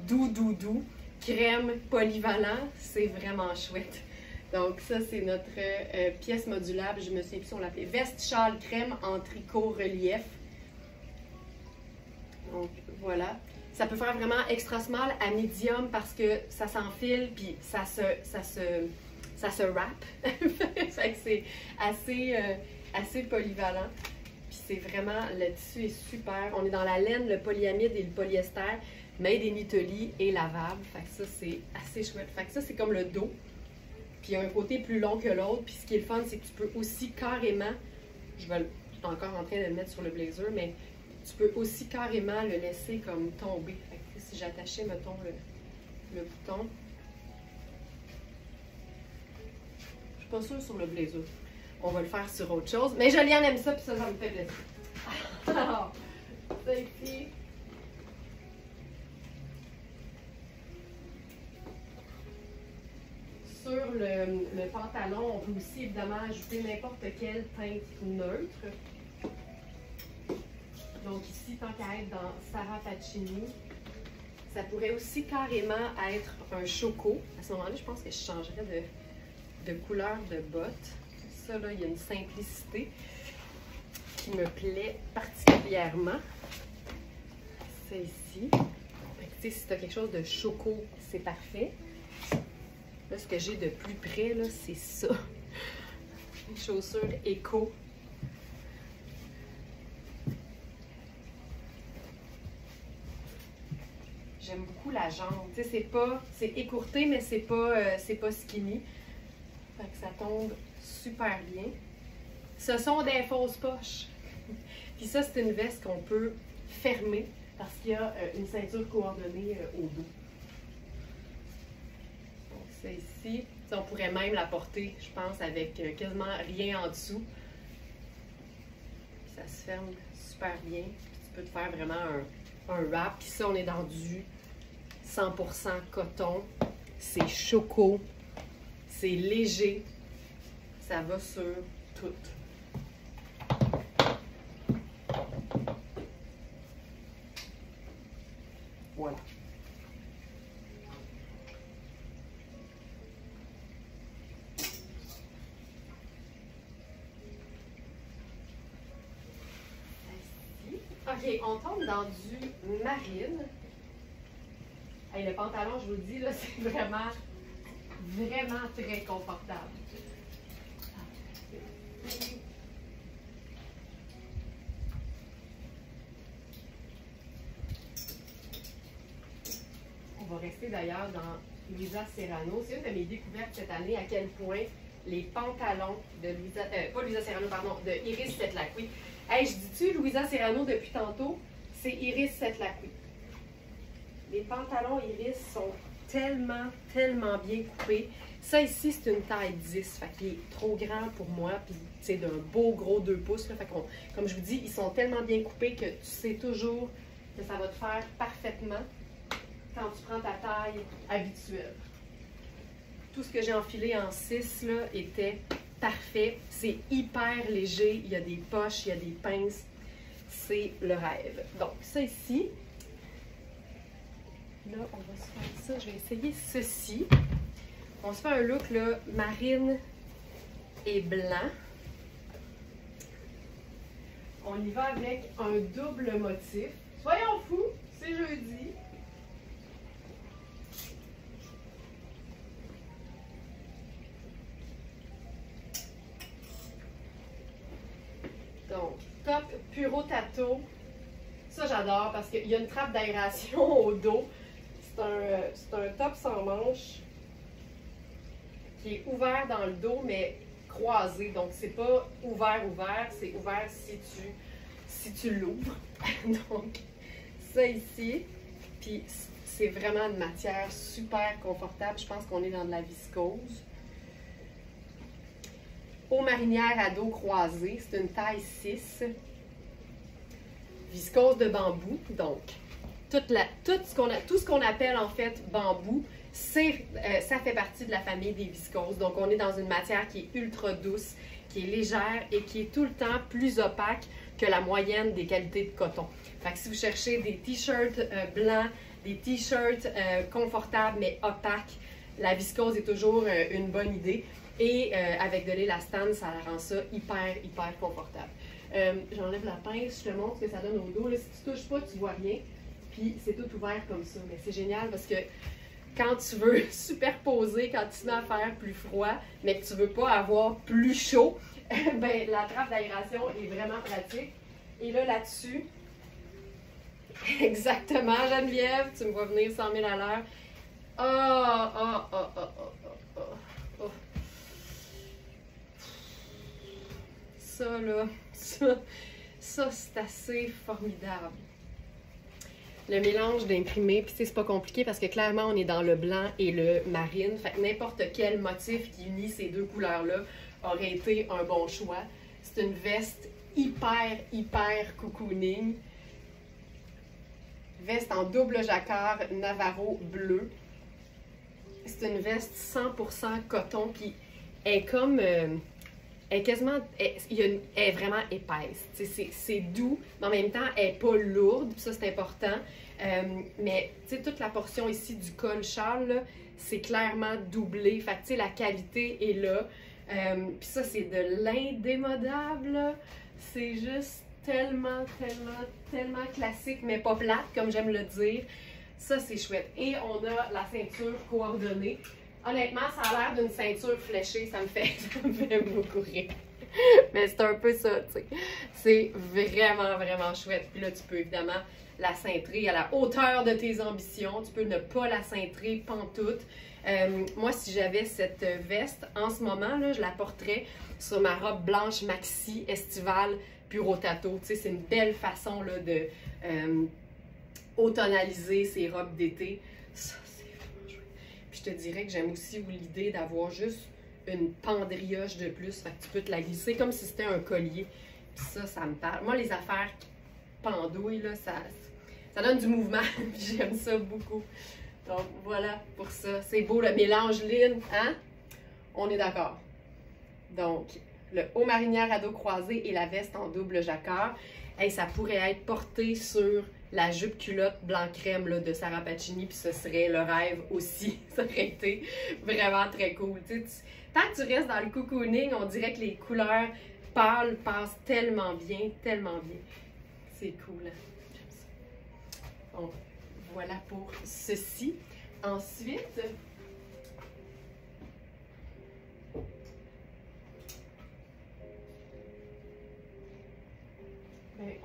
doux, crème, polyvalent, c'est vraiment chouette. Donc ça, c'est notre pièce modulable. Je me souviens plus si on l'appelait. Veste, châle, crème en tricot relief. Donc voilà. Ça peut faire vraiment extra small à medium parce que ça s'enfile puis ça se wrap. Fait que c'est assez polyvalent. Puis c'est vraiment, le tissu est super. On est dans la laine, le polyamide et le polyester, made in Italy et lavable. Fait que ça, c'est assez chouette. Fait que ça, c'est comme le dos. Puis il y a un côté plus long que l'autre. Puis ce qui est le fun, c'est que tu peux aussi carrément, je suis encore en train de le mettre sur le blazer, mais tu peux aussi carrément le laisser comme tomber. Fait que si j'attachais, mettons, le bouton, je suis pas sûre sur le blazer. On va le faire sur autre chose. Mais Joliane aime ça, puis ça me fait plaisir. Alors, ça ici. Sur le pantalon, on peut aussi évidemment ajouter n'importe quelle teinte neutre. Donc ici, tant qu'à être dans Sarah Pacini, ça pourrait aussi carrément être un choco. À ce moment-là, je pense que je changerais de couleur de botte. Ça, là, il y a une simplicité qui me plaît particulièrement. C'est ici. Fait que, si tu as quelque chose de choco, c'est parfait. Là, ce que j'ai de plus près, là, c'est ça. Les chaussures éco. J'aime beaucoup la jambe. Tu sais, c'est écourté, mais c'est pas skinny. Fait que ça tombe super bien. Ce sont des fausses poches. Puis ça, c'est une veste qu'on peut fermer parce qu'il y a une ceinture coordonnée au dos. Donc ça ici, on pourrait même la porter, je pense, avec quasiment rien en dessous. Puis ça se ferme super bien. Puis tu peux te faire vraiment un wrap. Puis ça, on est dans du 100% coton. C'est choco. C'est léger. Ça va sur tout. Voilà. OK, on tombe dans du marine. Hey, le pantalon, je vous le dis, là, c'est vraiment très confortable. On va rester d'ailleurs dans Louisa Serrano. C'est une de mes découvertes cette année à quel point les pantalons de pas Louisa Serrano, pardon, de Iris Setlacqui. Hey, je dis-tu Louisa Serrano depuis tantôt? C'est Iris Setlacqui. Les pantalons Iris sont tellement bien coupés. Ça ici, c'est une taille 10, fait qu'il est trop grand pour moi, puis c'est d'un beau gros 2 pouces. Là, fait comme je vous dis, ils sont tellement bien coupés que tu sais toujours que ça va te faire parfaitement quand tu prends ta taille habituelle. Tout ce que j'ai enfilé en 6 là, était parfait. C'est hyper léger, il y a des poches, il y a des pinces. C'est le rêve. Donc ça ici, là, on va se faire ça. Je vais essayer ceci. On se fait un look là, marine et blanc. On y va avec un double motif. Soyons fous, c'est jeudi. Donc, top Puro Tato. Ça, j'adore parce qu'il y a une trappe d'aération au dos. C'est un top sans manches qui est ouvert dans le dos, mais croisé. Donc, c'est pas ouvert, c'est ouvert si tu l'ouvres. Donc, ça ici. Puis, c'est vraiment une matière super confortable. Je pense qu'on est dans de la viscose. Peau marinière à dos croisé. C'est une taille 6. Viscose de bambou. Donc, tout ce qu'on appelle en fait bambou, ça fait partie de la famille des viscoses. Donc, on est dans une matière qui est ultra douce, qui est légère et qui est tout le temps plus opaque que la moyenne des qualités de coton. Fait que si vous cherchez des t-shirts blancs, des t-shirts confortables mais opaques, la viscose est toujours une bonne idée. Et avec de l'élastane, ça rend ça hyper, hyper confortable. J'enlève la pince, je te montre ce que ça donne au dos. Là, si tu touches pas, tu vois rien. Puis c'est tout ouvert comme ça. Mais c'est génial parce que quand tu veux superposer, quand tu te mets à faire plus froid, mais que tu veux pas avoir plus chaud, ben, la trappe d'aération est vraiment pratique. Et là, là-dessus, exactement, Geneviève, tu me vois venir 100 000 à l'heure. Oh. Ça, là, ça c'est assez formidable. Le mélange d'imprimé, puis c'est pas compliqué parce que clairement, on est dans le blanc et le marine. Fait que n'importe quel motif qui unit ces deux couleurs-là aurait été un bon choix. C'est une veste hyper, hyper cocooning. Veste en double jacquard Navarro bleu. C'est une veste 100% coton, puis elle est comme... elle est quasiment... Elle est vraiment épaisse. C'est doux, mais en même temps, elle n'est pas lourde, puis ça, c'est important. Mais toute la portion ici du col châle, c'est clairement doublé. Fait que la qualité est là. Puis ça, c'est de l'indémodable. C'est juste tellement classique, mais pas plate, comme j'aime le dire. Ça, c'est chouette. Et on a la ceinture coordonnée. Honnêtement, ça a l'air d'une ceinture fléchée. Ça me fait beaucoup rire. Mais c'est un peu ça, tu sais. C'est vraiment chouette. Puis là, tu peux évidemment la cintrer à la hauteur de tes ambitions. Tu peux ne pas la cintrer pantoute. Moi, si j'avais cette veste, en ce moment, là, je la porterais sur ma robe blanche maxi estivale Puro Tato. Tu sais, c'est une belle façon là, de automnaliser ces robes d'été. Ça, c'est vraiment chouette. Puis je te dirais que j'aime aussi l'idée d'avoir juste une pendrioche de plus. Fait que tu peux te la glisser comme si c'était un collier. Puis ça me parle. Moi, les affaires pendouilles, là, ça donne du mouvement. J'aime ça beaucoup. Donc, voilà pour ça. C'est beau le mélange ligne, hein? On est d'accord. Donc, le haut marinière à dos croisé et la veste en double jacquard. Hey, ça pourrait être porté sur la jupe culotte blanc crème là, de Sarah Pacini, puis ce serait le rêve aussi. Ça aurait été vraiment très cool. Tant que tu restes dans le cocooning, on dirait que les couleurs pâles passent tellement bien. C'est cool. Hein? J'aime ça. Bon, voilà pour ceci. Ensuite,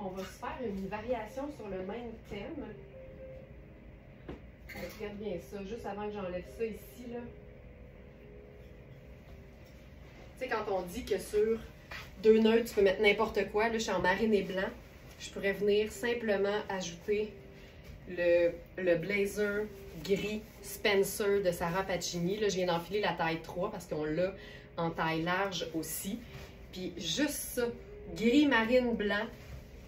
on va se faire une variation sur le même thème. Regarde bien ça, juste avant que j'enlève ça ici, là. Tu sais, quand on dit que sur 2 nœuds, tu peux mettre n'importe quoi, là, je suis en marine et blanc, je pourrais venir simplement ajouter le blazer gris Spencer de Sarah Pacini. Là, je viens d'enfiler la taille 3 parce qu'on l'a en taille large aussi. Puis juste ça, gris marine blanc,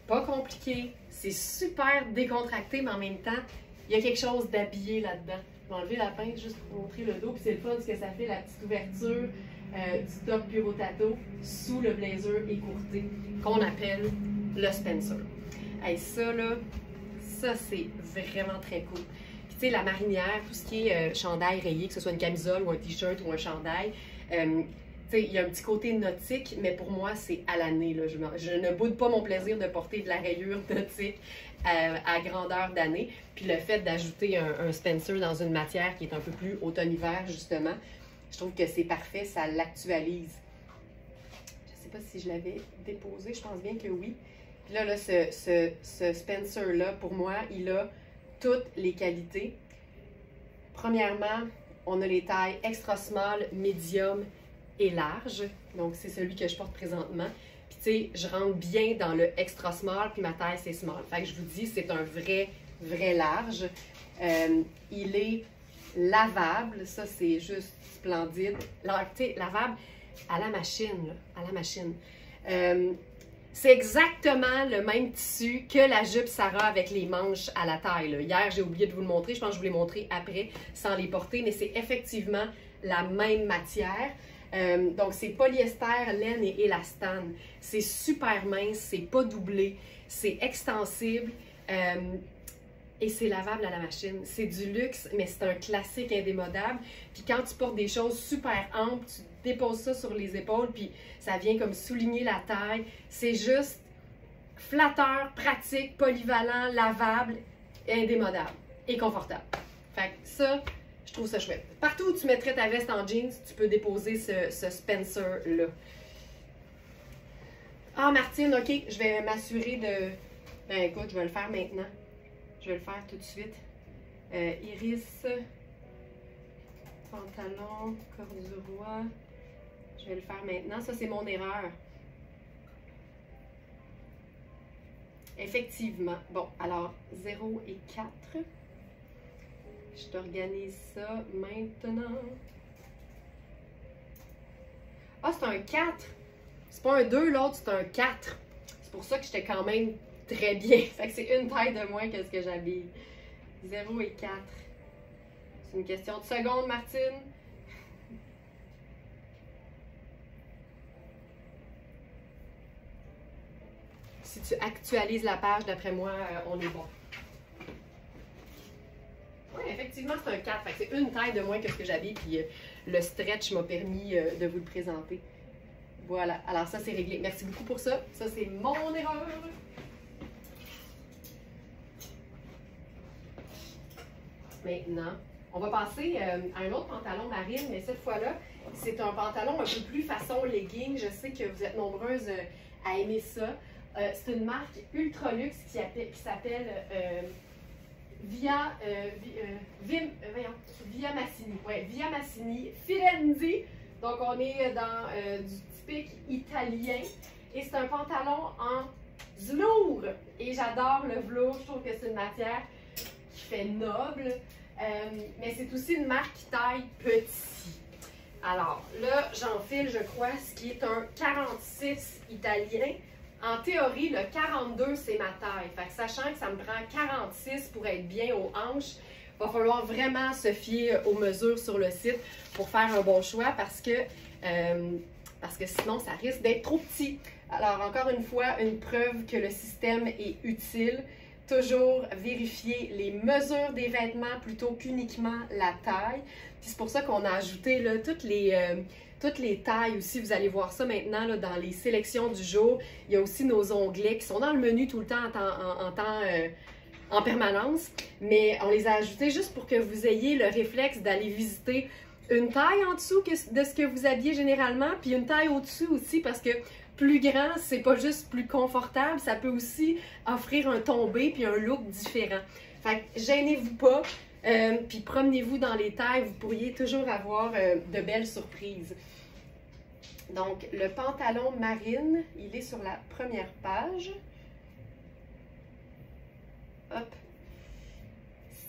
pas compliqué, c'est super décontracté, mais en même temps, il y a quelque chose d'habillé là-dedans. Je vais enlever la pince juste pour montrer le dos, puis c'est le fun ce que ça fait, la petite ouverture du top Puro Tato sous le blazer écourté, qu'on appelle le Spencer. Hey, ça là, ça c'est vraiment très cool. Puis tu sais, la marinière, tout ce qui est chandail rayé, que ce soit une camisole ou un t-shirt ou un chandail, il y a un petit côté nautique, mais pour moi, c'est à l'année. Je ne boude pas mon plaisir de porter de la rayure nautique à grandeur d'année. Puis le fait d'ajouter un Spencer dans une matière qui est un peu plus automne-hiver, justement, je trouve que c'est parfait, ça l'actualise. Je ne sais pas si je l'avais déposé, je pense bien que oui. Puis là, ce Spencer-là, pour moi, il a toutes les qualités. Premièrement, on a les tailles extra small, medium et large. Donc, c'est celui que je porte présentement. Puis, tu sais, je rentre bien dans le extra small, puis ma taille, c'est small. Fait que je vous dis, c'est un vrai large. Il est lavable. Ça, c'est juste splendide. Alors, tu sais, lavable à la machine, là, à la machine. C'est exactement le même tissu que la jupe Sarah avec les manches à la taille, là. Hier, j'ai oublié de vous le montrer. Je pense que je vous l'ai montré après, sans les porter. Mais c'est effectivement la même matière. Donc, c'est polyester, laine et élastane. C'est super mince, c'est pas doublé, c'est extensible et c'est lavable à la machine. C'est du luxe, mais c'est un classique indémodable. Puis quand tu portes des choses super amples, déposes ça sur les épaules, puis ça vient comme souligner la taille. C'est juste flatteur, pratique, polyvalent, lavable, indémodable et confortable. Fait que ça, je trouve ça chouette. Partout où tu mettrais ta veste en jeans, tu peux déposer ce Spencer-là. Ah, Martine, OK, je vais m'assurer de... Ben écoute, je vais le faire maintenant. Je vais le faire tout de suite. Iris, pantalon, corduroy. Je vais le faire maintenant. Ça, c'est mon erreur. Effectivement. Bon, alors, 0 et 4. Je t'organise ça maintenant. Ah, c'est un 4. C'est pas un 2, l'autre, c'est un 4. C'est pour ça que j'étais quand même très bien. Fait que c'est une taille de moins que ce que j'habille. 0 et 4. C'est une question de secondes, Martine. Si tu actualises la page, d'après moi, on est bon. Oui, effectivement, c'est un 4. Fait que c'est une taille de moins que ce que j'habille. Puis le stretch m'a permis de vous le présenter. Voilà. Alors ça, c'est réglé. Merci beaucoup pour ça. Ça, c'est mon erreur. Maintenant, on va passer à un autre pantalon Marine, mais cette fois-là, c'est un pantalon un peu plus façon legging. Je sais que vous êtes nombreuses à aimer ça. C'est une marque ultra luxe qui s'appelle Via Massini. Ouais, Via Massini Firenze. Donc, on est dans du typique italien. Et c'est un pantalon en velours. Et j'adore le velours. Je trouve que c'est une matière qui fait noble. Mais c'est aussi une marque qui taille petit. Alors, là, j'enfile, je crois, ce qui est un 46 italien. En théorie, le 42, c'est ma taille. Fait que sachant que ça me prend 46 pour être bien aux hanches, il va falloir vraiment se fier aux mesures sur le site pour faire un bon choix parce que sinon, ça risque d'être trop petit. Alors, encore une fois, une preuve que le système est utile. Toujours vérifier les mesures des vêtements plutôt qu'uniquement la taille. Puis c'est pour ça qu'on a ajouté là, toutes les tailles aussi. Vous allez voir ça maintenant là, dans les sélections du jour. Il y a aussi nos onglets qui sont dans le menu tout le temps en permanence. Mais on les a ajoutés juste pour que vous ayez le réflexe d'aller visiter une taille en dessous de ce que vous habillez généralement, puis une taille au-dessus aussi parce que plus grand, c'est pas juste plus confortable, ça peut aussi offrir un tombé puis un look différent. Fait que gênez-vous pas, puis promenez-vous dans les tailles, vous pourriez toujours avoir de belles surprises. Donc, le pantalon Marine, il est sur la première page. Hop.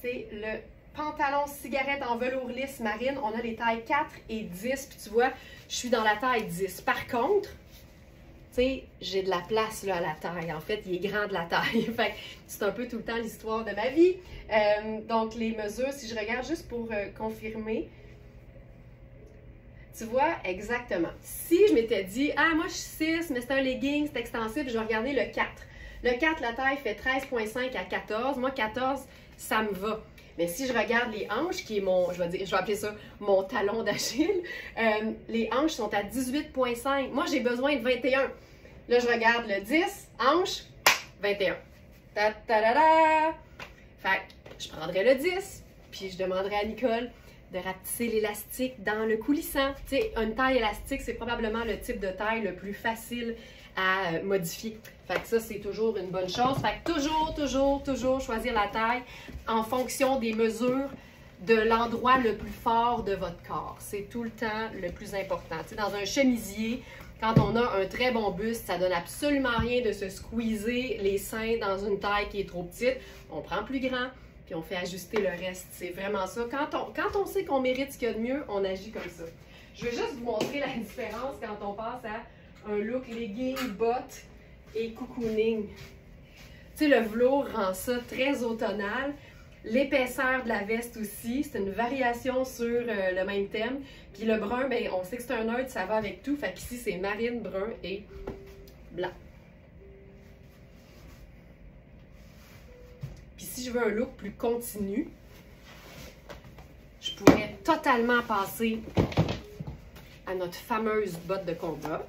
C'est le pantalon cigarette en velours lisse Marine. On a les tailles 4 et 10, puis tu vois, je suis dans la taille 10. Par contre, tu sais, j'ai de la place là, à la taille. En fait, il est grand de la taille. Fait c'est un peu tout le temps l'histoire de ma vie. Donc, les mesures, si je regarde juste pour confirmer, tu vois, exactement. Si je m'étais dit, ah, moi, je suis 6, mais c'est un legging, c'est extensible, je vais regarder le 4. Le 4, la taille fait 13,5 à 14. Moi, 14, ça me va. Mais si je regarde les hanches, qui est mon, je vais appeler ça mon talon d'Achille, les hanches sont à 18,5. Moi, j'ai besoin de 21. Là, je regarde le 10, hanche, 21. Ta-ta-da-da! Fait que je prendrais le 10, puis je demanderais à Nicole de rapetisser l'élastique dans le coulissant. Tu sais, une taille élastique, c'est probablement le type de taille le plus facile à modifier. Fait que ça, c'est toujours une bonne chose. Fait que toujours choisir la taille en fonction des mesures de l'endroit le plus fort de votre corps. C'est tout le temps le plus important. Tu sais, dans un chemisier, quand on a un très bon buste, ça donne absolument rien de se squeezer les seins dans une taille qui est trop petite. On prend plus grand, puis on fait ajuster le reste. C'est vraiment ça. Quand on sait qu'on mérite ce qu'il y a de mieux, on agit comme ça. Je vais juste vous montrer la différence quand on passe à un look legging, bottes et cocooning. Tu sais, le velours rend ça très automnal. L'épaisseur de la veste aussi, c'est une variation sur le même thème. Puis le brun, ben, on sait que c'est un neutre, ça va avec tout. Fait qu'ici, c'est marine, brun et blanc. Puis si je veux un look plus continu, je pourrais totalement passer à notre fameuse botte de combat.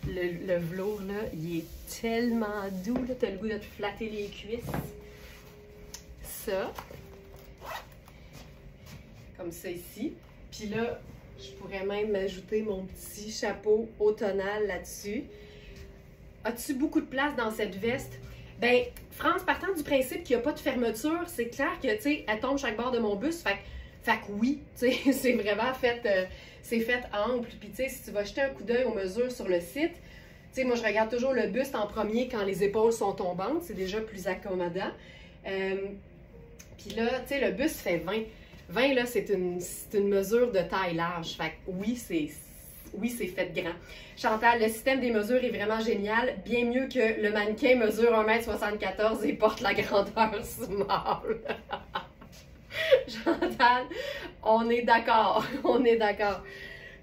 Le velours, là, il est tellement doux, là, t'as le goût de te flatter les cuisses. Ça. Comme ça ici. Puis là, je pourrais même ajouter mon petit chapeau automnal là-dessus. As-tu beaucoup de place dans cette veste? Ben, France, partant du principe qu'il n'y a pas de fermeture, c'est clair que, tu sais, elle tombe chaque bord de mon bus. Fait que oui, tu sais, c'est vraiment fait, c'est fait ample. Puis, tu sais, si tu vas jeter un coup d'œil aux mesures sur le site, tu sais, moi, je regarde toujours le buste en premier quand les épaules sont tombantes. C'est déjà plus accommodant. Puis là, tu sais, le buste fait 20. 20, là, c'est une mesure de taille large. Fait que oui, c'est fait grand. Chantal, le système des mesures est vraiment génial. Bien mieux que le mannequin mesure 1,74 m et porte la grandeur small. Chantal, on est d'accord. On est d'accord.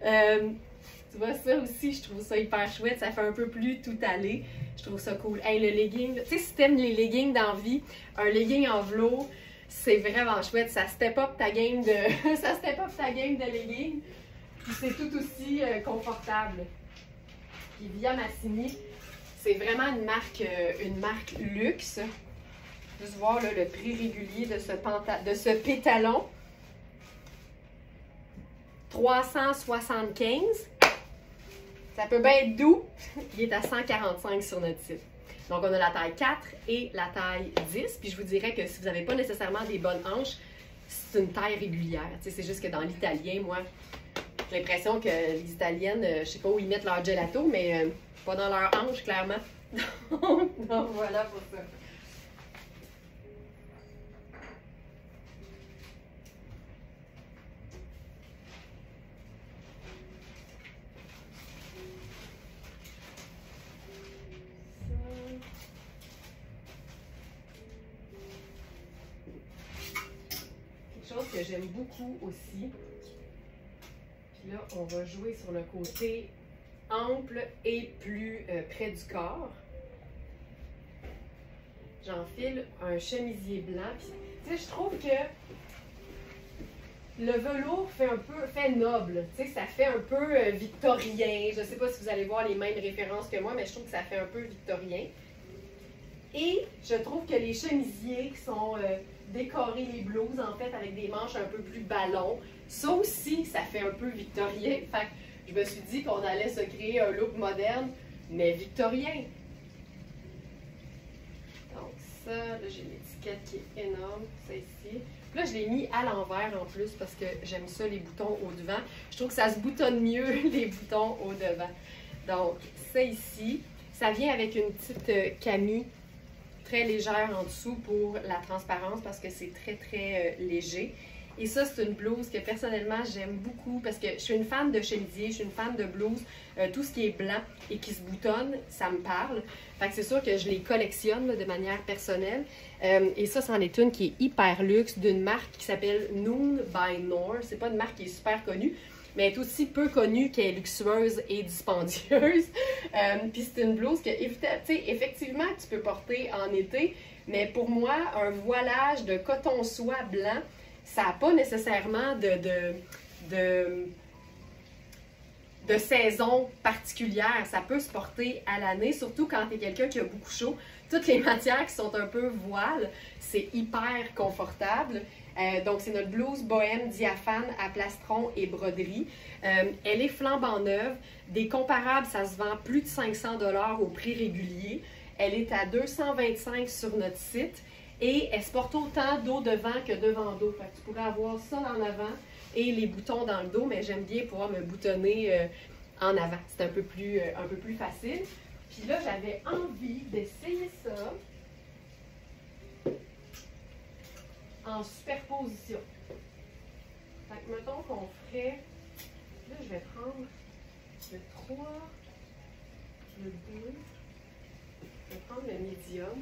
Tu vois, ça aussi, je trouve ça hyper chouette. Ça fait un peu plus tout aller. Je trouve ça cool. Hey, le legging, tu sais, si t'aimes les leggings d'envie, un legging en velours, c'est vraiment chouette. Ça step up ta game de, ça step up ta game de legging. Puis c'est tout aussi confortable. Puis Via Massini, c'est vraiment une marque luxe. Juste voir là, le prix régulier de ce pétalon. 375. Ça peut bien être doux. Il est à 145 sur notre site. Donc, on a la taille 4 et la taille 10. Puis je vous dirais que si vous n'avez pas nécessairement des bonnes hanches, c'est une taille régulière. Tu sais, c'est juste que dans l'italien, moi, j'ai l'impression que les Italiennes, je sais pas où ils mettent leur gelato, mais pas dans leur hanche, clairement. Donc, voilà pour ça. Quelque chose que j'aime beaucoup aussi. Puis là, on va jouer sur le côté ample et plus près du corps. J'enfile un chemisier blanc. Puis, tu sais, je trouve que le velours fait noble. Tu sais, ça fait un peu victorien. Je ne sais pas si vous allez voir les mêmes références que moi, mais je trouve que ça fait un peu victorien. Et je trouve que les chemisiers qui sont décorés, les blouses, en fait, avec des manches un peu plus ballon, ça aussi, ça fait un peu victorien. Fait que je me suis dit qu'on allait se créer un look moderne, mais victorien. Donc ça, là, j'ai une étiquette qui est énorme, ça ici. Puis là, je l'ai mis à l'envers en plus parce que j'aime ça, les boutons au devant. Je trouve que ça se boutonne mieux, les boutons au devant. Donc, ça ici, ça vient avec une petite camie très légère en dessous pour la transparence parce que c'est très, très léger. Et ça, c'est une blouse que personnellement, j'aime beaucoup parce que je suis une fan de chemisier, je suis une fan de blouse. Tout ce qui est blanc et qui se boutonne, ça me parle. Fait que c'est sûr que je les collectionne là, de manière personnelle. Et ça, c'en est une qui est hyper luxe d'une marque qui s'appelle Noon by Noor. C'est pas une marque qui est super connue, mais elle est aussi peu connue qu'elle est luxueuse et dispendieuse. Puis c'est une blouse que, effectivement, tu peux porter en été, mais pour moi, un voilage de coton soie blanc, ça n'a pas nécessairement de saison particulière. Ça peut se porter à l'année, surtout quand tu es quelqu'un qui a beaucoup chaud. Toutes les matières qui sont un peu voiles, c'est hyper confortable. Donc, c'est notre blouse bohème diaphane à plastron et broderie. Elle est flambant neuve. Des comparables, ça se vend plus de 500 $ au prix régulier. Elle est à 225 sur notre site. Et elle se porte autant dos devant que devant dos. Fait que tu pourrais avoir ça en avant et les boutons dans le dos, mais j'aime bien pouvoir me boutonner en avant. C'est un peu plus facile. Puis là, j'avais envie d'essayer ça en superposition. Fait que mettons qu'on ferait... Là, je vais prendre le 3, le 2, je vais prendre le médium.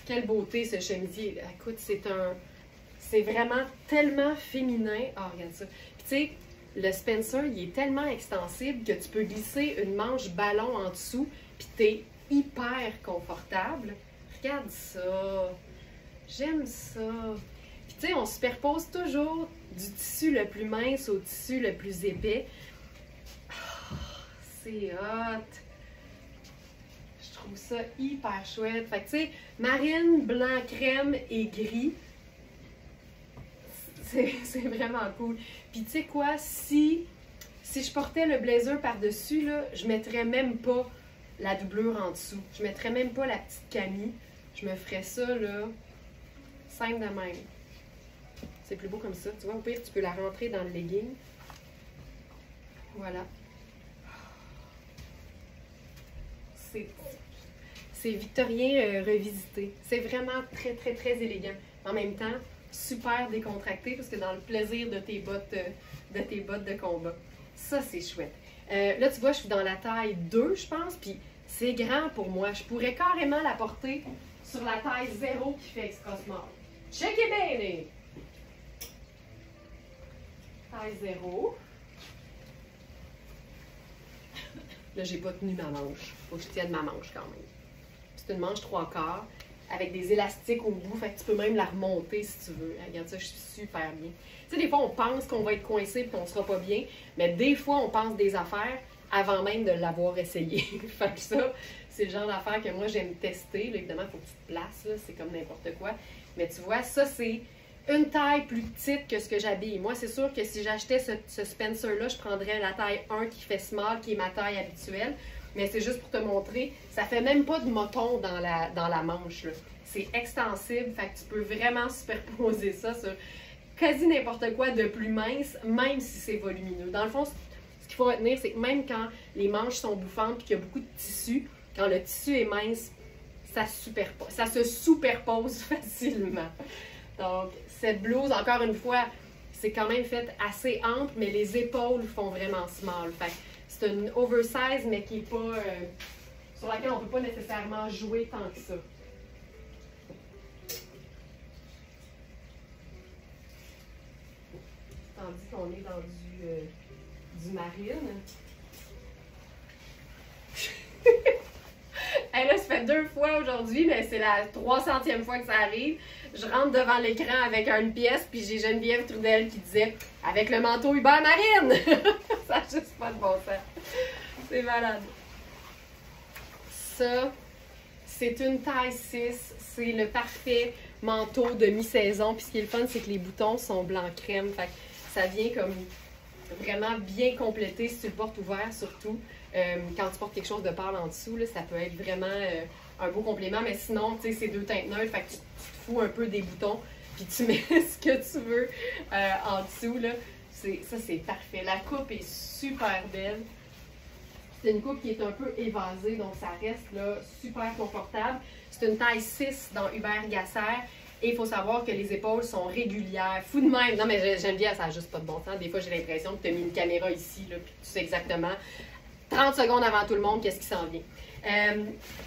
Quelle beauté ce chemisier. Écoute, c'est vraiment tellement féminin. Ah, regarde ça. Puis tu sais, le Spencer, il est tellement extensible que tu peux glisser une manche ballon en dessous, puis t'es hyper confortable. Regarde ça. J'aime ça. Puis tu sais, on superpose toujours du tissu le plus mince au tissu le plus épais. c'est hot! Je trouve ça hyper chouette. Fait que tu sais, marine, blanc, crème et gris, c'est vraiment cool. Puis tu sais quoi, si je portais le blazer par-dessus, là, je mettrais même pas la doublure en dessous. Je mettrais même pas la petite camie. Je me ferais ça, là, simple de même. C'est plus beau comme ça. Tu vois, au pire, tu peux la rentrer dans le legging. Voilà. C'est victorien revisité. C'est vraiment très, très, très élégant. En même temps, super décontracté parce que dans le plaisir de tes bottes de combat. Ça, c'est chouette. Là, tu vois, je suis dans la taille 2, je pense, puis c'est grand pour moi. Je pourrais carrément la porter sur la taille 0 qui fait extra small. Checkez bien, les! Taille 0. Là, j'ai pas tenu ma manche. Faut que je tienne ma manche quand même. C'est une manche 3/4 avec des élastiques au bout. Fait que tu peux même la remonter si tu veux. Regarde ça, je suis super bien. Tu sais, des fois, on pense qu'on va être coincé et qu'on sera pas bien. Mais des fois, on pense des affaires avant même de l'avoir essayé. Fait que ça, c'est le genre d'affaires que moi, j'aime tester. Là, évidemment, il faut que tu te places. C'est comme n'importe quoi. Mais tu vois, ça, c'est une taille plus petite que ce que j'habille. Moi, c'est sûr que si j'achetais ce Spencer-là, je prendrais la taille 1 qui fait small, qui est ma taille habituelle. Mais c'est juste pour te montrer, ça fait même pas de moton dans la manche. C'est extensible, fait que tu peux vraiment superposer ça sur quasi n'importe quoi de plus mince, même si c'est volumineux. Dans le fond, ce qu'il faut retenir, c'est que même quand les manches sont bouffantes et qu'il y a beaucoup de tissu, quand le tissu est mince, ça se superpose facilement. Donc, cette blouse, encore une fois, c'est quand même fait assez ample, mais les épaules font vraiment small. Fait que c'est une oversize, mais qui n'est pas sur laquelle on ne peut pas nécessairement jouer tant que ça. Tandis qu'on est dans du marine. Hey, là, ça fait 2 fois aujourd'hui, mais c'est la 300e fois que ça arrive. Je rentre devant l'écran avec une pièce, puis j'ai Geneviève Trudel qui disait « Avec le manteau Hubert Marine! » Ça n'a juste pas de bon sens. C'est malade. Ça, c'est une taille 6. C'est le parfait manteau de mi-saison. Puis ce qui est le fun, c'est que les boutons sont blanc crème. Fait que ça vient comme vraiment bien compléter si tu le portes ouvert, surtout. Quand tu portes quelque chose de pâle en dessous, là, ça peut être vraiment un beau complément. Mais sinon, tu sais, c'est 2 teintes neutres. Fait que tu te fous un peu des boutons. Puis tu mets ce que tu veux en dessous. Là. Ça, c'est parfait. La coupe est super belle. C'est une coupe qui est un peu évasée, donc ça reste là, super confortable. C'est une taille 6 dans Hubert Gasser. Et il faut savoir que les épaules sont régulières. Fou de même. Non, mais Geneviève, ça n'a juste pas de bon sens. Des fois, j'ai l'impression que tu as mis une caméra ici, là, puis tu sais exactement 30 secondes avant tout le monde qu'est-ce qui s'en vient.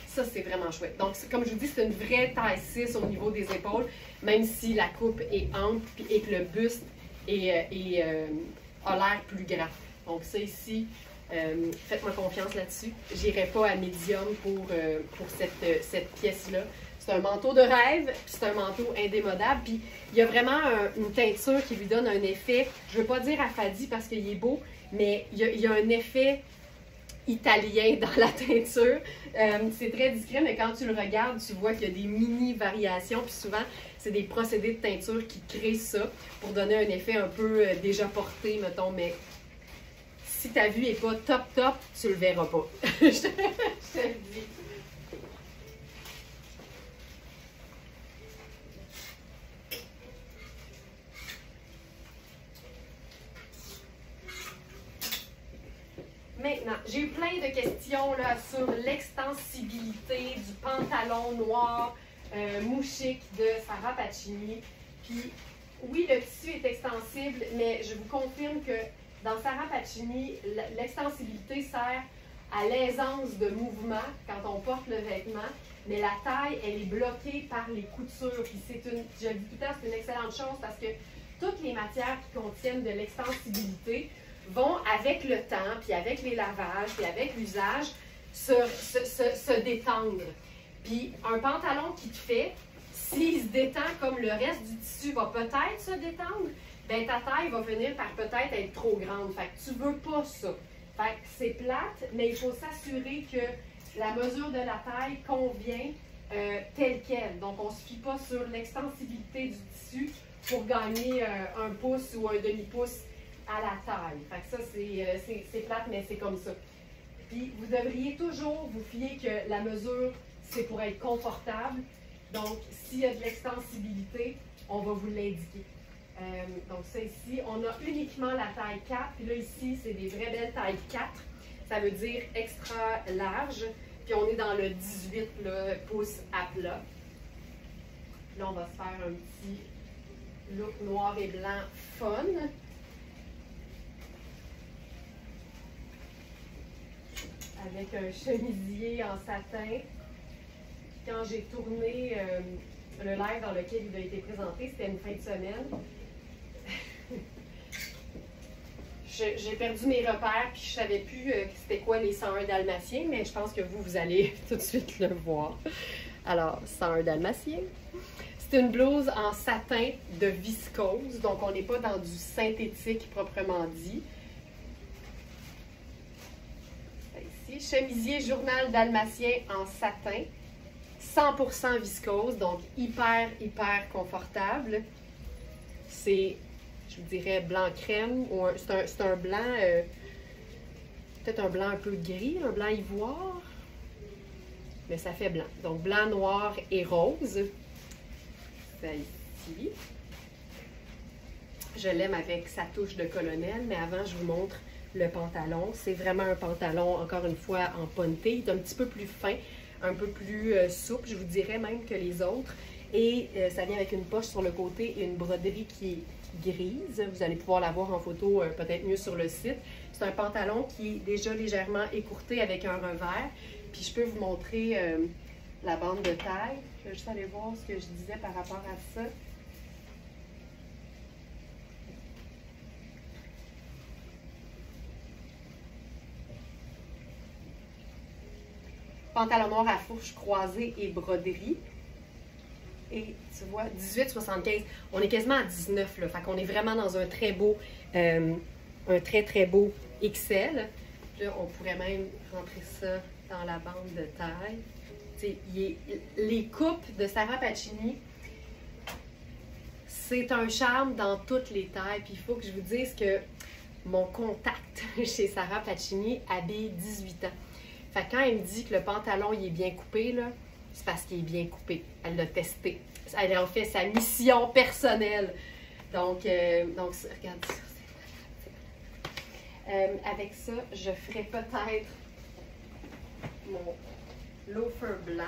Ça, c'est vraiment chouette. Donc, comme je vous dis, c'est une vraie taille 6 au niveau des épaules, même si la coupe est ample et que le buste a l'air plus grand. Donc, ça ici, faites-moi confiance là-dessus. Je n'irai pas à médium pour cette pièce-là. C'est un manteau de rêve, puis c'est un manteau indémodable. Puis il y a vraiment une teinture qui lui donne un effet, je ne veux pas dire affadi parce qu'il est beau, mais il y a un effet italien dans la teinture. C'est très discret, mais quand tu le regardes, tu vois qu'il y a des mini-variations. Puis souvent, c'est des procédés de teinture qui créent ça pour donner un effet un peu déjà porté, mettons. Mais si ta vue n'est pas top, tu le verras pas. Je te le dis. Maintenant, j'ai eu plein de questions là, sur l'extensibilité du pantalon noir mouchique de Sarah Pacini. Puis, oui, le tissu est extensible, mais je vous confirme que dans Sarah Pacini, l'extensibilité sert à l'aisance de mouvement quand on porte le vêtement, mais la taille, elle est bloquée par les coutures. Puis je le dis tout le temps, c'est une excellente chose parce que toutes les matières qui contiennent de l'extensibilité vont avec le temps, puis avec les lavages, puis avec l'usage, se détendre. Puis un pantalon qui te fait, s'il se détend comme le reste du tissu va peut-être se détendre, ben ta taille va finir par peut-être être trop grande. Fait que tu veux pas ça. Fait que c'est plate, mais il faut s'assurer que la mesure de la taille convient telle qu'elle. Donc, on ne se fie pas sur l'extensibilité du tissu pour gagner un pouce ou un demi-pouce à la taille. Fait que ça, c'est plate, mais c'est comme ça. Puis, vous devriez toujours vous fier que la mesure, c'est pour être confortable. Donc, s'il y a de l'extensibilité, on va vous l'indiquer. Donc, ça ici, on a uniquement la taille 4. Puis là, ici, c'est des vraies belles tailles 4. Ça veut dire extra large. Puis on est dans le 18 là, pouces à plat. Là, on va se faire un petit look noir et blanc fun. Avec un chemisier en satin. Quand j'ai tourné le live dans lequel il a été présenté, c'était une fin de semaine. J'ai perdu mes repères, puis je ne savais plus c'était quoi les 101 dalmatiens, mais je pense que vous allez tout de suite le voir. Alors, 101 dalmatiens. C'est une blouse en satin de viscose, donc on n'est pas dans du synthétique proprement dit. Ici, chemisier journal dalmatien en satin, 100% viscose, donc hyper confortable. C'est, je vous dirais, blanc crème, ou c'est un blanc, peut-être un blanc un peu gris, un blanc ivoire, mais ça fait blanc. Donc blanc, noir et rose. Celle-ci. Je l'aime avec sa touche de colonel, mais avant, je vous montre le pantalon. C'est vraiment un pantalon, encore une fois, en ponté. Il est un petit peu plus fin, un peu plus souple, je vous dirais même que les autres. Et ça vient avec une poche sur le côté et une broderie qui est grise. Vous allez pouvoir la voir en photo peut-être mieux sur le site. C'est un pantalon qui est déjà légèrement écourté avec un revers. Puis je peux vous montrer la bande de taille. Je vais juste aller voir ce que je disais par rapport à ça. Pantalon noir à fourche croisée et broderie. Et tu vois, 18,75. On est quasiment à 19, là. Fait qu'on est vraiment dans un très beau, un très beau XL. Là, on pourrait même rentrer ça dans la bande de taille. Les coupes de Sarah Pacini, c'est un charme dans toutes les tailles. Puis il faut que je vous dise que mon contact chez Sarah Pacini habille 18 ans. Fait que quand elle me dit que le pantalon il est bien coupé, là, c'est parce qu'il est bien coupé. Elle l'a testé. Elle a fait sa mission personnelle. Donc regarde ça. Avec ça, je ferai peut-être mon loafer blanc.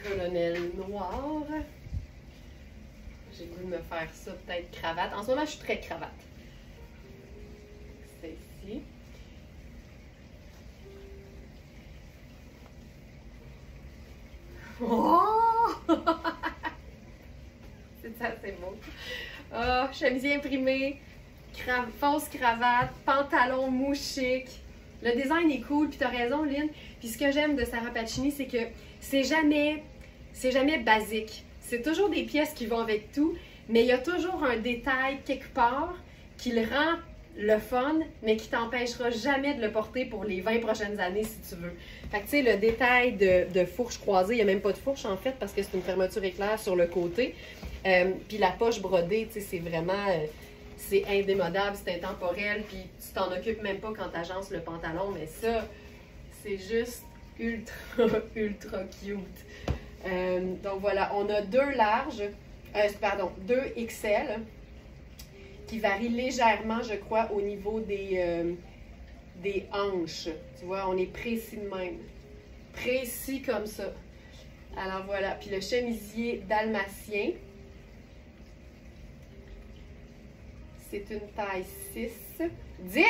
Colonel noir. J'ai le goût de me faire ça, peut-être cravate. En ce moment, je suis très cravate. C'est ici. Oh! C'est ça, c'est beau. Oh, chemisier imprimé, fausse cravate, pantalon mou chic. Le design est cool, puis t'as raison, Lynn. Puis ce que j'aime de Sarah Pacini, c'est que c'est jamais basique. C'est toujours des pièces qui vont avec tout, mais il y a toujours un détail quelque part qui le rend le fun, mais qui t'empêchera jamais de le porter pour les 20 prochaines années si tu veux. Fait que tu sais, le détail de fourche croisée, il n'y a même pas de fourche en fait parce que c'est une fermeture éclair sur le côté. Puis la poche brodée, tu sais, c'est vraiment, c'est indémodable, c'est intemporel, puis tu t'en occupes même pas quand tu agences le pantalon, mais ça, c'est juste ultra cute. Donc voilà, on a deux larges, deux XL, qui varient légèrement, je crois, au niveau des hanches. Tu vois, on est précis de même. Précis comme ça. Alors voilà. Puis le chemisier dalmatien, c'est une taille 6. 10!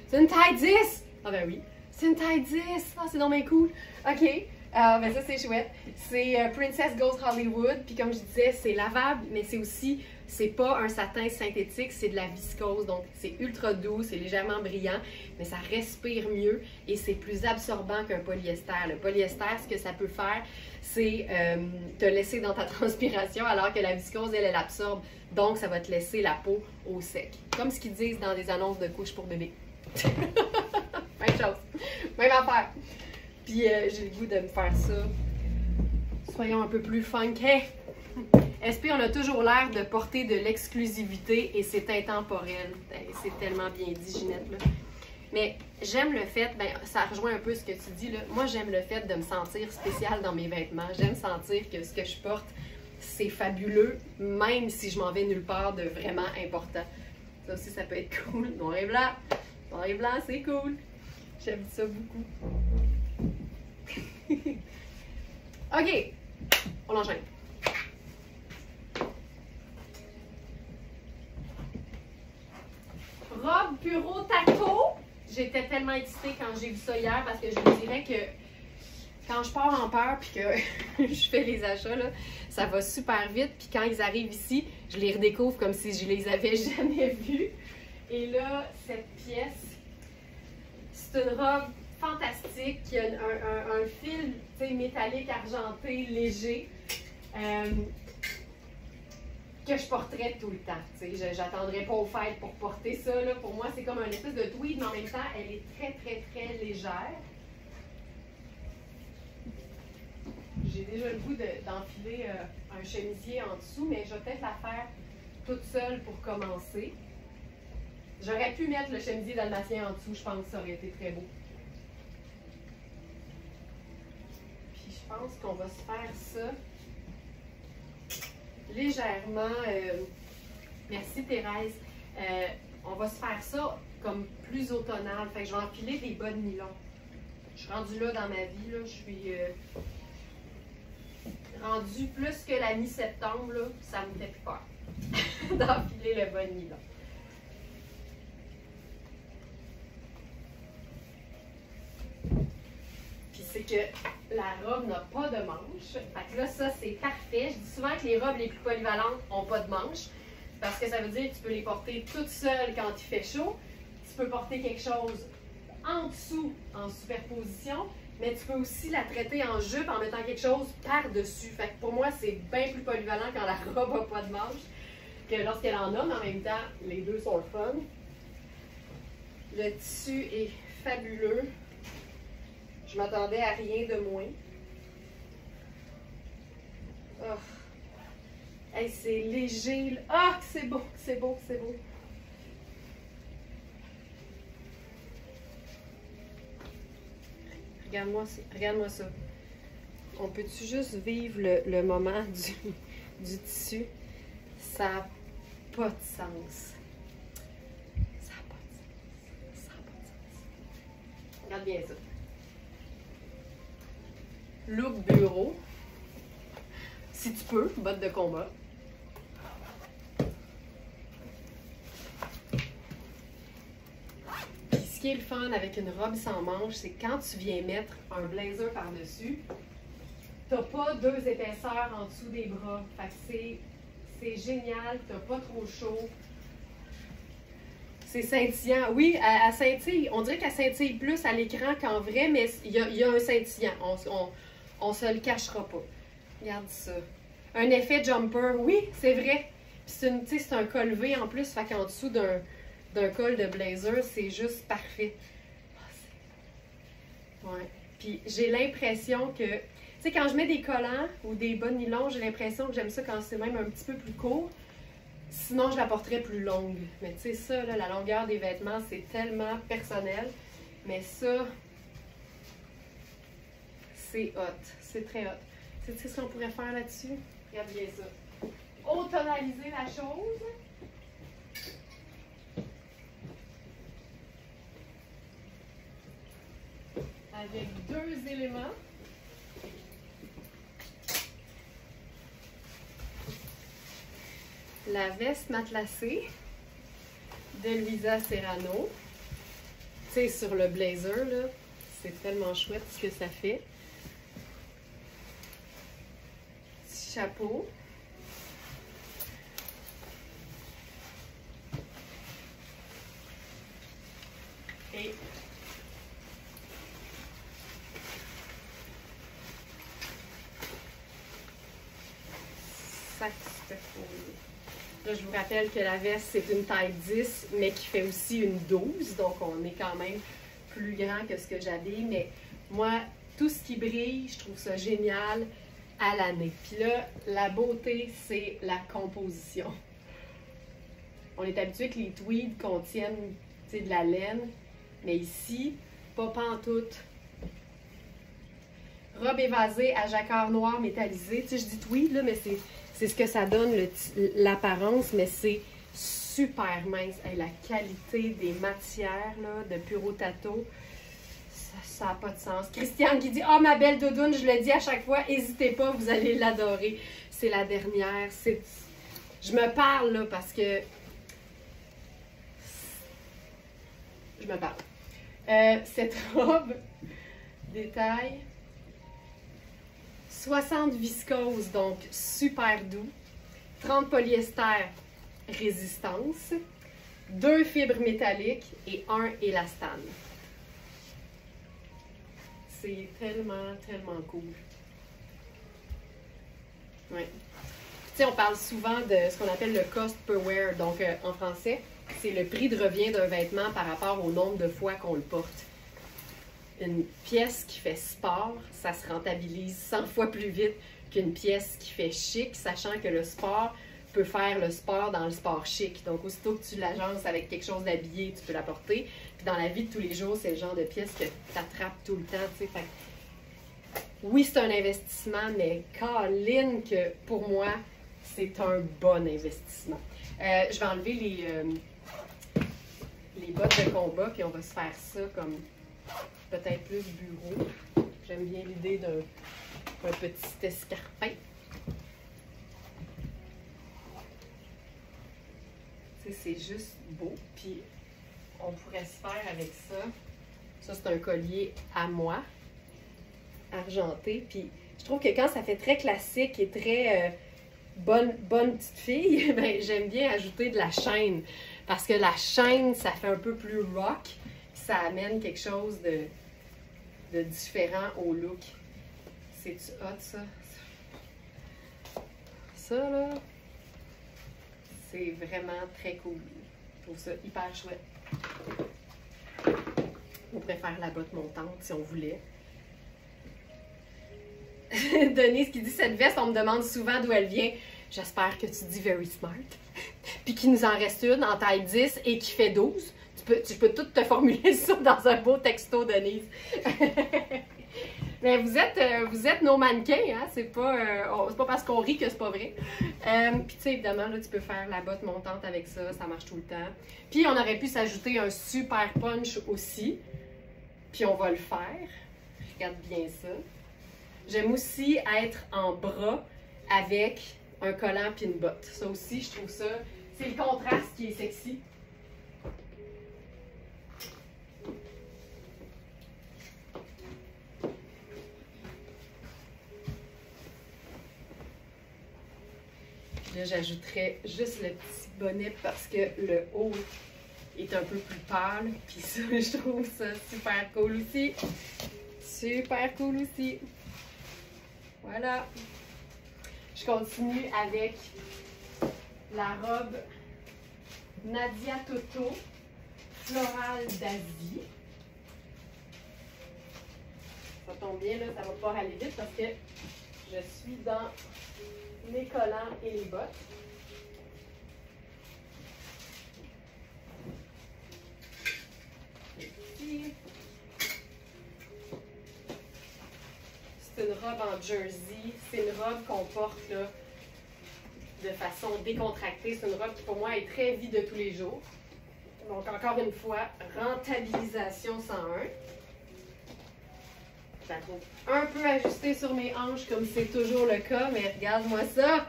C'est une taille 10! Ah ben oui, c'est une taille 10! Ah, c'est donc bien cool. OK. Ah, ben ça, c'est chouette. C'est Princess Goes Hollywood. Puis comme je disais, c'est lavable, mais c'est aussi, c'est pas un satin synthétique, c'est de la viscose. Donc, c'est ultra doux, c'est légèrement brillant, mais ça respire mieux et c'est plus absorbant qu'un polyester. Le polyester, ce que ça peut faire, c'est te laisser dans ta transpiration, alors que la viscose, elle absorbe. Donc, ça va te laisser la peau au sec. Comme ce qu'ils disent dans des annonces de couches pour bébé. Même chose. Même affaire. Puis j'ai le goût de me faire ça. Soyons un peu plus funky. SP, on a toujours l'air de porter de l'exclusivité et c'est intemporel. C'est tellement bien dit, Ginette, là. Mais j'aime le fait, ben, ça rejoint un peu ce que tu dis, là. Moi, j'aime le fait de me sentir spéciale dans mes vêtements. J'aime sentir que ce que je porte, c'est fabuleux, même si je m'en vais nulle part de vraiment important. Ça aussi, ça peut être cool. Noir et blanc. Noir et blanc, c'est cool. J'aime ça beaucoup. OK, on enchaîne. Robe Puro Taco. J'étais tellement excitée quand j'ai vu ça hier parce que je me dirais que quand je pars en peur puis que je fais les achats, là, ça va super vite. Puis quand ils arrivent ici, je les redécouvre comme si je les avais jamais vus. Et là, cette pièce, c'est une robe fantastique qui a un fil métallique argenté léger que je porterais tout le temps. J'attendrais pas aux fêtes pour porter ça. Là. Pour moi, c'est comme un espèce de tweed, mais en même temps, elle est très, très, très légère. J'ai déjà le goût d'enfiler un chemisier en dessous, mais je vais peut-être la faire toute seule pour commencer. J'aurais pu mettre le chemisier dalmatien en dessous, je pense que ça aurait été très beau. Puis je pense qu'on va se faire ça légèrement. Merci Thérèse. On va se faire ça comme plus automnal. Fait que je vais enfiler des bas de nylon. Je suis rendue là dans ma vie, là. Je suis rendue plus que la mi-septembre, là. Ça me fait plus peur d'enfiler le bas de nylon. C'est que la robe n'a pas de manche. Fait que là, ça, c'est parfait. Je dis souvent que les robes les plus polyvalentes n'ont pas de manche parce que ça veut dire que tu peux les porter toutes seules quand il fait chaud. Tu peux porter quelque chose en dessous, en superposition, mais tu peux aussi la traiter en jupe en mettant quelque chose par-dessus. Fait que pour moi, c'est bien plus polyvalent quand la robe n'a pas de manche que lorsqu'elle en a, mais en même temps, les deux sont le fun. Le tissu est fabuleux. Je m'attendais à rien de moins. Oh. Hey, c'est léger. Ah, c'est beau, c'est beau, c'est beau. Regarde-moi ça. On peut-tu juste vivre le moment du tissu? Ça n'a pas de sens. Ça n'a pas de sens. Ça n'a pas de sens. Regarde bien ça. Look bureau, si tu peux, bottes de combat. Puis ce qui est le fun avec une robe sans manche, c'est quand tu viens mettre un blazer par-dessus, t'as pas deux épaisseurs en dessous des bras. Fait que c'est génial, t'as pas trop chaud. C'est scintillant. Oui, elle scintille. On dirait qu'elle scintille plus à l'écran qu'en vrai, mais il y a un scintillant. On se le cachera pas. Regarde ça. Un effet jumper. Oui, c'est vrai. C'est un col V en plus. Fait qu'en dessous d'un col de blazer, c'est juste parfait. Ouais. Puis j'ai l'impression que... Tu sais, quand je mets des collants ou des bas de nylon, j'ai l'impression que j'aime ça quand c'est même un petit peu plus court. Sinon, je la porterais plus longue. Mais tu sais, ça, là, la longueur des vêtements, c'est tellement personnel. Mais ça... c'est hot, c'est très hot. Tu sais ce qu'on pourrait faire là-dessus? Regarde bien ça. Automnaliser la chose. Avec deux éléments. La veste matelassée de Lisa Serrano. Tu sais, sur le blazer, là, c'est tellement chouette ce que ça fait. chapeau. Et ça se fait. Là, je vous rappelle que la veste, c'est une taille 10, mais qui fait aussi une 12. Donc, on est quand même plus grand que ce que j'avais. Mais moi, tout ce qui brille, je trouve ça génial à l'année. Puis là, la beauté, c'est la composition. On est habitué que les tweeds contiennent de la laine. Mais ici, pas pantoute. Robe évasée à jacquard noir métallisé. Tu sais, je dis tweed, là, mais c'est ce que ça donne, l'apparence, mais c'est super mince. Hey, la qualité des matières là, de Puro Tato, ça n'a pas de sens. Christiane qui dit « Ah, ma belle doudoune, je le dis à chaque fois, n'hésitez pas, vous allez l'adorer. » C'est la dernière. Je me parle là parce que... Je me parle. Cette robe, détail... 60 viscose, donc super doux. 30 polyester, résistance. 2 fibres métalliques et 1 élastane. C'est tellement, tellement cool. Ouais. Tu sais, on parle souvent de ce qu'on appelle le cost per wear. Donc, en français, c'est le prix de revient d'un vêtement par rapport au nombre de fois qu'on le porte. Une pièce qui fait sport, ça se rentabilise 100 fois plus vite qu'une pièce qui fait chic, sachant que le sport peut faire le sport dans le sport chic. Donc, aussitôt que tu l'agences avec quelque chose d'habillé, tu peux la porter. Puis dans la vie de tous les jours, c'est le genre de pièce que tu attrapes tout le temps. Tu sais. Fait, oui, c'est un investissement, mais Caroline, que pour moi, c'est un bon investissement. Je vais enlever les bottes de combat, puis on va se faire ça comme... peut-être plus bureau. J'aime bien l'idée d'un petit escarpin. Tu sais, c'est juste beau. Puis, on pourrait se faire avec ça. Ça, c'est un collier à moi, argenté. Puis, je trouve que quand ça fait très classique et très bonne petite fille, ben, j'aime bien ajouter de la chaîne. Parce que la chaîne, ça fait un peu plus rock. Ça amène quelque chose de différent au look. C'est-tu hot, ça? Ça, là, c'est vraiment très cool. Je trouve ça hyper chouette. On pourrait faire la botte montante si on voulait. Denise qui dit « Cette veste, on me demande souvent d'où elle vient. J'espère que tu dis very smart. » Puis qu'il nous en reste une en taille 10 et qui fait 12. Tu peux tout te formuler ça dans un beau texto, Denise. Mais vous êtes nos mannequins, hein? C'est pas parce qu'on rit que c'est pas vrai. Puis tu sais, évidemment, là, tu peux faire la botte montante avec ça, ça marche tout le temps. Puis on aurait pu s'ajouter un super punch aussi. Puis on va le faire. Regarde bien ça. J'aime aussi être en bras avec un collant puis une botte. Ça aussi, je trouve ça, c'est le contraste qui est sexy. Là, j'ajouterais juste le petit bonnet parce que le haut est un peu plus pâle. Puis ça, je trouve ça super cool aussi. Super cool aussi. Voilà. Je continue avec la robe Nadia Toto Floral d'Asie. Ça tombe bien, là, ça va pouvoir aller vite parce que je suis dans les collants et les bottes. Ici. C'est une robe en jersey. C'est une robe qu'on porte là, de façon décontractée. C'est une robe qui pour moi est très vie de tous les jours. Donc encore une fois, rentabilisation 101. Je la trouve un peu ajustée sur mes hanches comme c'est toujours le cas, mais regarde-moi ça!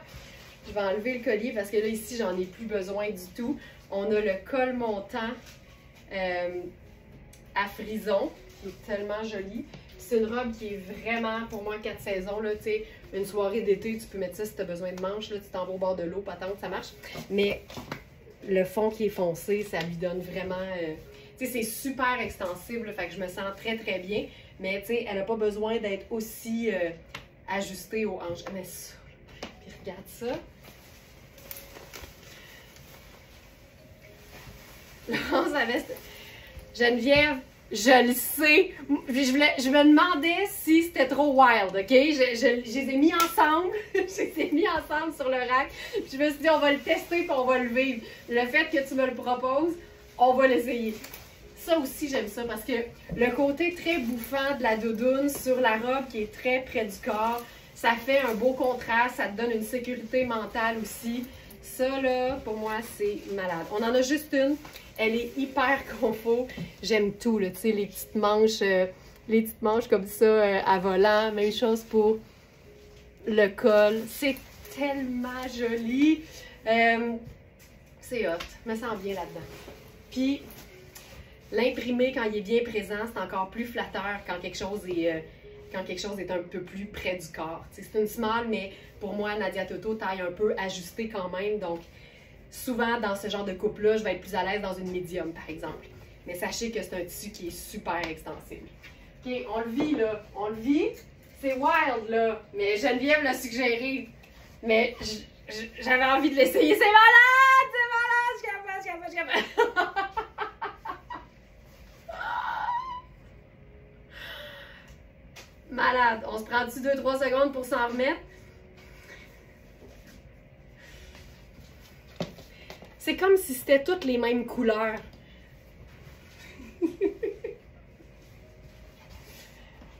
Je vais enlever le collier parce que là, ici, j'en ai plus besoin du tout. On a le col montant à frison, qui est tellement joli. C'est une robe qui est vraiment, pour moi, 4 saisons, là, tu sais, une soirée d'été, tu peux mettre ça si tu as besoin de manches, là, tu t'en vas au bord de l'eau, patente, ça marche. Mais le fond qui est foncé, ça lui donne vraiment... tu sais, c'est super extensible, là, fait que je me sens très, très bien. Mais, tu sais, elle n'a pas besoin d'être aussi ajustée aux hanches. Mais ça, puis regarde ça. Laurence avait... Geneviève, je le sais. Je me demandais si c'était trop wild, OK? Je les ai mis ensemble. Je les ai mis ensemble sur le rack. Je me suis dit, on va le tester et on va le vivre. Le fait que tu me le proposes, on va l'essayer. Ça aussi, j'aime ça parce que le côté très bouffant de la doudoune sur la robe qui est très près du corps, ça fait un beau contraste, ça te donne une sécurité mentale aussi. Ça, là, pour moi, c'est malade. On en a juste une. Elle est hyper confort. J'aime tout, là, tu sais, les petites manches comme ça à volant. Même chose pour le col. C'est tellement joli. C'est hot. Je me sens bien là-dedans. Puis, l'imprimé, quand il est bien présent, c'est encore plus flatteur quand quelque chose est un peu plus près du corps. C'est une small, mais pour moi, Nadia Toto taille un peu ajustée quand même. Donc, souvent, dans ce genre de coupe-là, je vais être plus à l'aise dans une médium, par exemple. Mais sachez que c'est un tissu qui est super extensible. OK, on le vit, là. On le vit. C'est wild, là. Mais Geneviève l'a suggéré. Mais j'avais envie de l'essayer. C'est malade! C'est malade! Je suis capable. Malade. On se prend-tu 2-3 secondes pour s'en remettre? C'est comme si c'était toutes les mêmes couleurs. Tu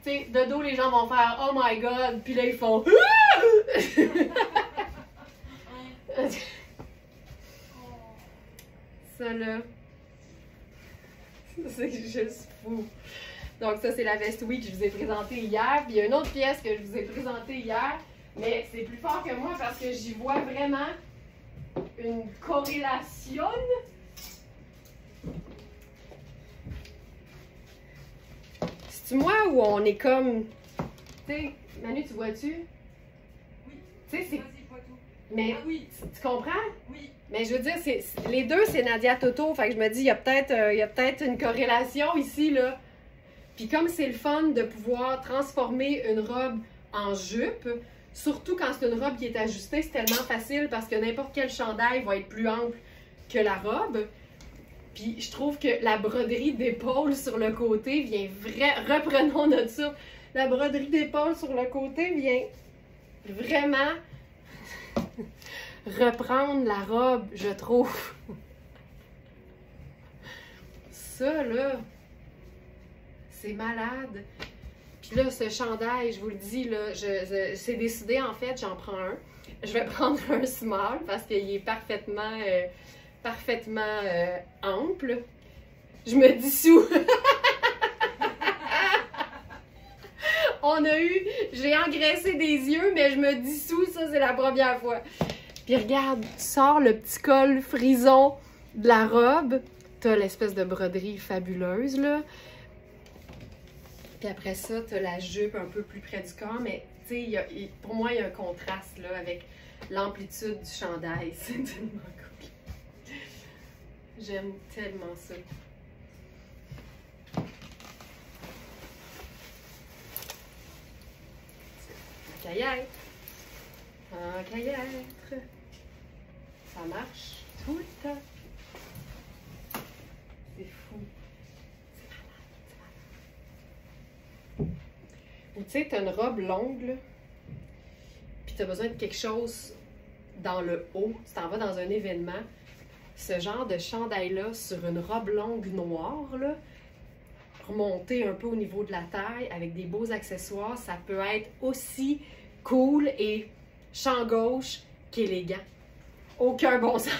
sais, de dos, les gens vont faire « Oh my God! » Puis là, ils font ça, là, c'est juste fou. Donc ça, c'est la veste oui que je vous ai présentée hier. Puis il y a une autre pièce que je vous ai présentée hier, mais c'est plus fort que moi parce que j'y vois vraiment une corrélation. C'est-tu moi ou on est comme... Tu sais, Manu, tu vois-tu? Oui. Tu sais, c'est... Vas-y, vois tout. Mais Ah oui. tu comprends? Oui. Mais je veux dire, les deux, c'est Nadia Toto. Fait que je me dis, il y a peut-être une corrélation ici, là. Puis comme c'est le fun de pouvoir transformer une robe en jupe, surtout quand c'est une robe qui est ajustée, c'est tellement facile parce que n'importe quel chandail va être plus ample que la robe. Puis je trouve que la broderie d'épaule sur le côté vient reprenons notre souffle. La broderie d'épaule sur le côté vient vraiment reprendre la robe, je trouve. Ça, là, c'est malade. Puis là, ce chandail, je vous le dis, là, c'est décidé, en fait, j'en prends un. Je vais prendre un small parce qu'il est parfaitement ample. Je me dissous. J'ai engraissé des yeux, mais je me dissous, ça, c'est la première fois. Puis regarde, tu sors le petit col frison de la robe. T'as l'espèce de broderie fabuleuse, là. Puis après ça, tu as la jupe un peu plus près du corps, mais tu sais, pour moi, il y a un contraste là, avec l'amplitude du chandail. C'est tellement cool. J'aime tellement ça. En caillette. En caillette. Ça marche tout le temps. C'est fou. Ou tu sais, t'as une robe longue, là, puis t'as besoin de quelque chose dans le haut, tu t'en vas dans un événement, ce genre de chandail-là sur une robe longue noire, là, remontée un peu au niveau de la taille, avec des beaux accessoires, ça peut être aussi cool et champ gauche qu'élégant. Aucun bon sens!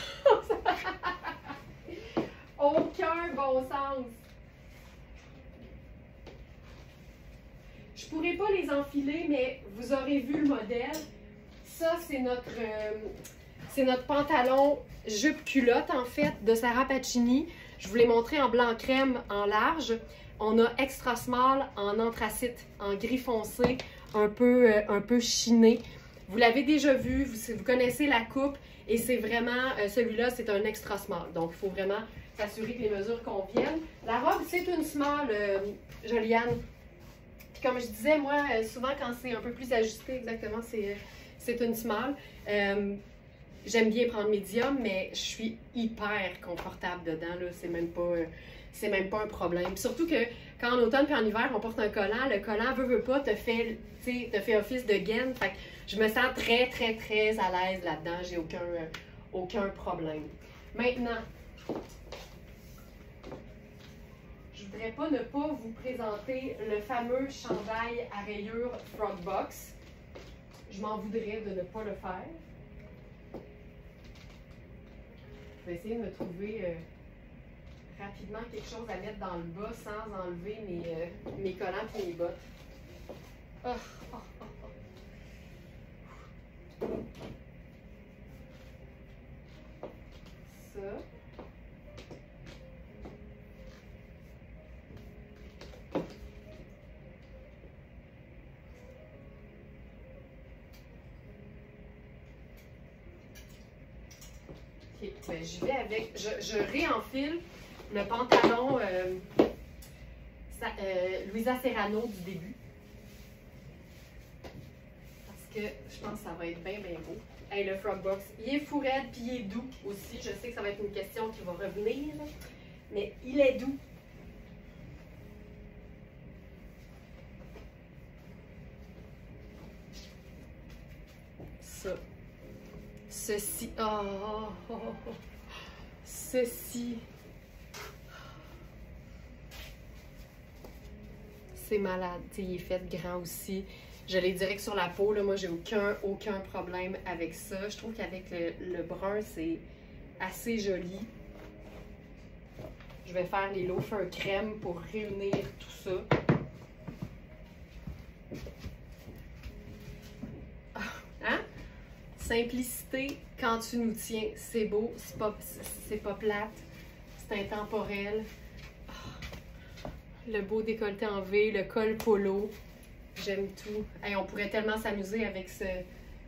Aucun bon sens! Je pourrais pas les enfiler, mais vous aurez vu le modèle. Ça, c'est notre pantalon jupe culotte, en fait, de Sarah Pacini. Je vous l'ai montré en blanc crème, en large. On a extra small en anthracite, en gris foncé, un peu chiné. Vous l'avez déjà vu, vous connaissez la coupe et c'est vraiment, celui-là, c'est un extra small. Donc, il faut vraiment s'assurer que les mesures conviennent. La robe, c'est une small, Joliane. Puis comme je disais, moi, souvent quand c'est un peu plus ajusté, exactement, c'est une small. J'aime bien prendre médium, mais je suis hyper confortable dedans, là. C'est même pas un problème. Surtout que quand en automne et en hiver, on porte un collant, le collant, veut pas, te fait office de gaine. Fait que je me sens très, très, très à l'aise là-dedans. J'ai aucun problème. Maintenant, je voudrais pas ne pas vous présenter le fameux chandail à rayures Frogbox. Je m'en voudrais de ne pas le faire. Je vais essayer de me trouver rapidement quelque chose à mettre dans le bas sans enlever mes collants et mes bottes. Oh, oh, oh, oh. Ça. Ok, ben, je vais avec. Je réenfile le pantalon Louisa Serrano du début. Parce que je pense que ça va être bien, bien beau. Hey, le Frogbox, il est fou raide puis il est doux aussi. Je sais que ça va être une question qui va revenir, mais il est doux. Ça. Ceci. Oh, oh, oh, oh. Ceci. C'est malade. T'sais, il est fait grand aussi. Je l'ai direct sur la peau. Là. Moi, j'ai aucun problème avec ça. Je trouve qu'avec le brun, c'est assez joli. Je vais faire les loafers crème pour réunir tout ça. Hein? Simplicité quand tu nous tiens. C'est beau, c'est pas plate, c'est intemporel. Le beau décolleté en V, le col polo. J'aime tout. Hey, on pourrait tellement s'amuser avec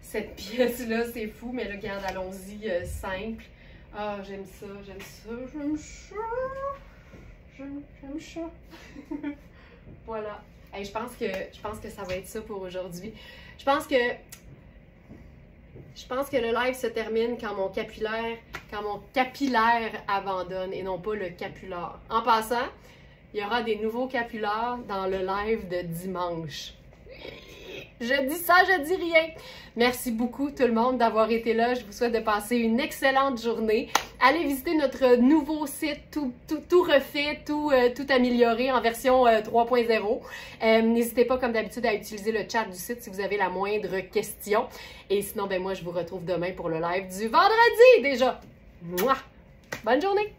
cette pièce-là, c'est fou, mais là, regarde, allons-y, simple. Ah, j'aime ça, j'aime ça, j'aime ça. J'aime ça. Voilà. Hey, je pense que ça va être ça pour aujourd'hui. Je pense que le live se termine quand mon capillaire abandonne et non pas le capular. En passant, il y aura des nouveaux capillaires dans le live de dimanche. Je dis ça, je dis rien. Merci beaucoup tout le monde d'avoir été là. Je vous souhaite de passer une excellente journée. Allez visiter notre nouveau site, tout refait, tout amélioré en version 3.0. N'hésitez pas comme d'habitude à utiliser le chat du site si vous avez la moindre question. Et sinon, ben moi je vous retrouve demain pour le live du vendredi déjà. Mouah! Bonne journée!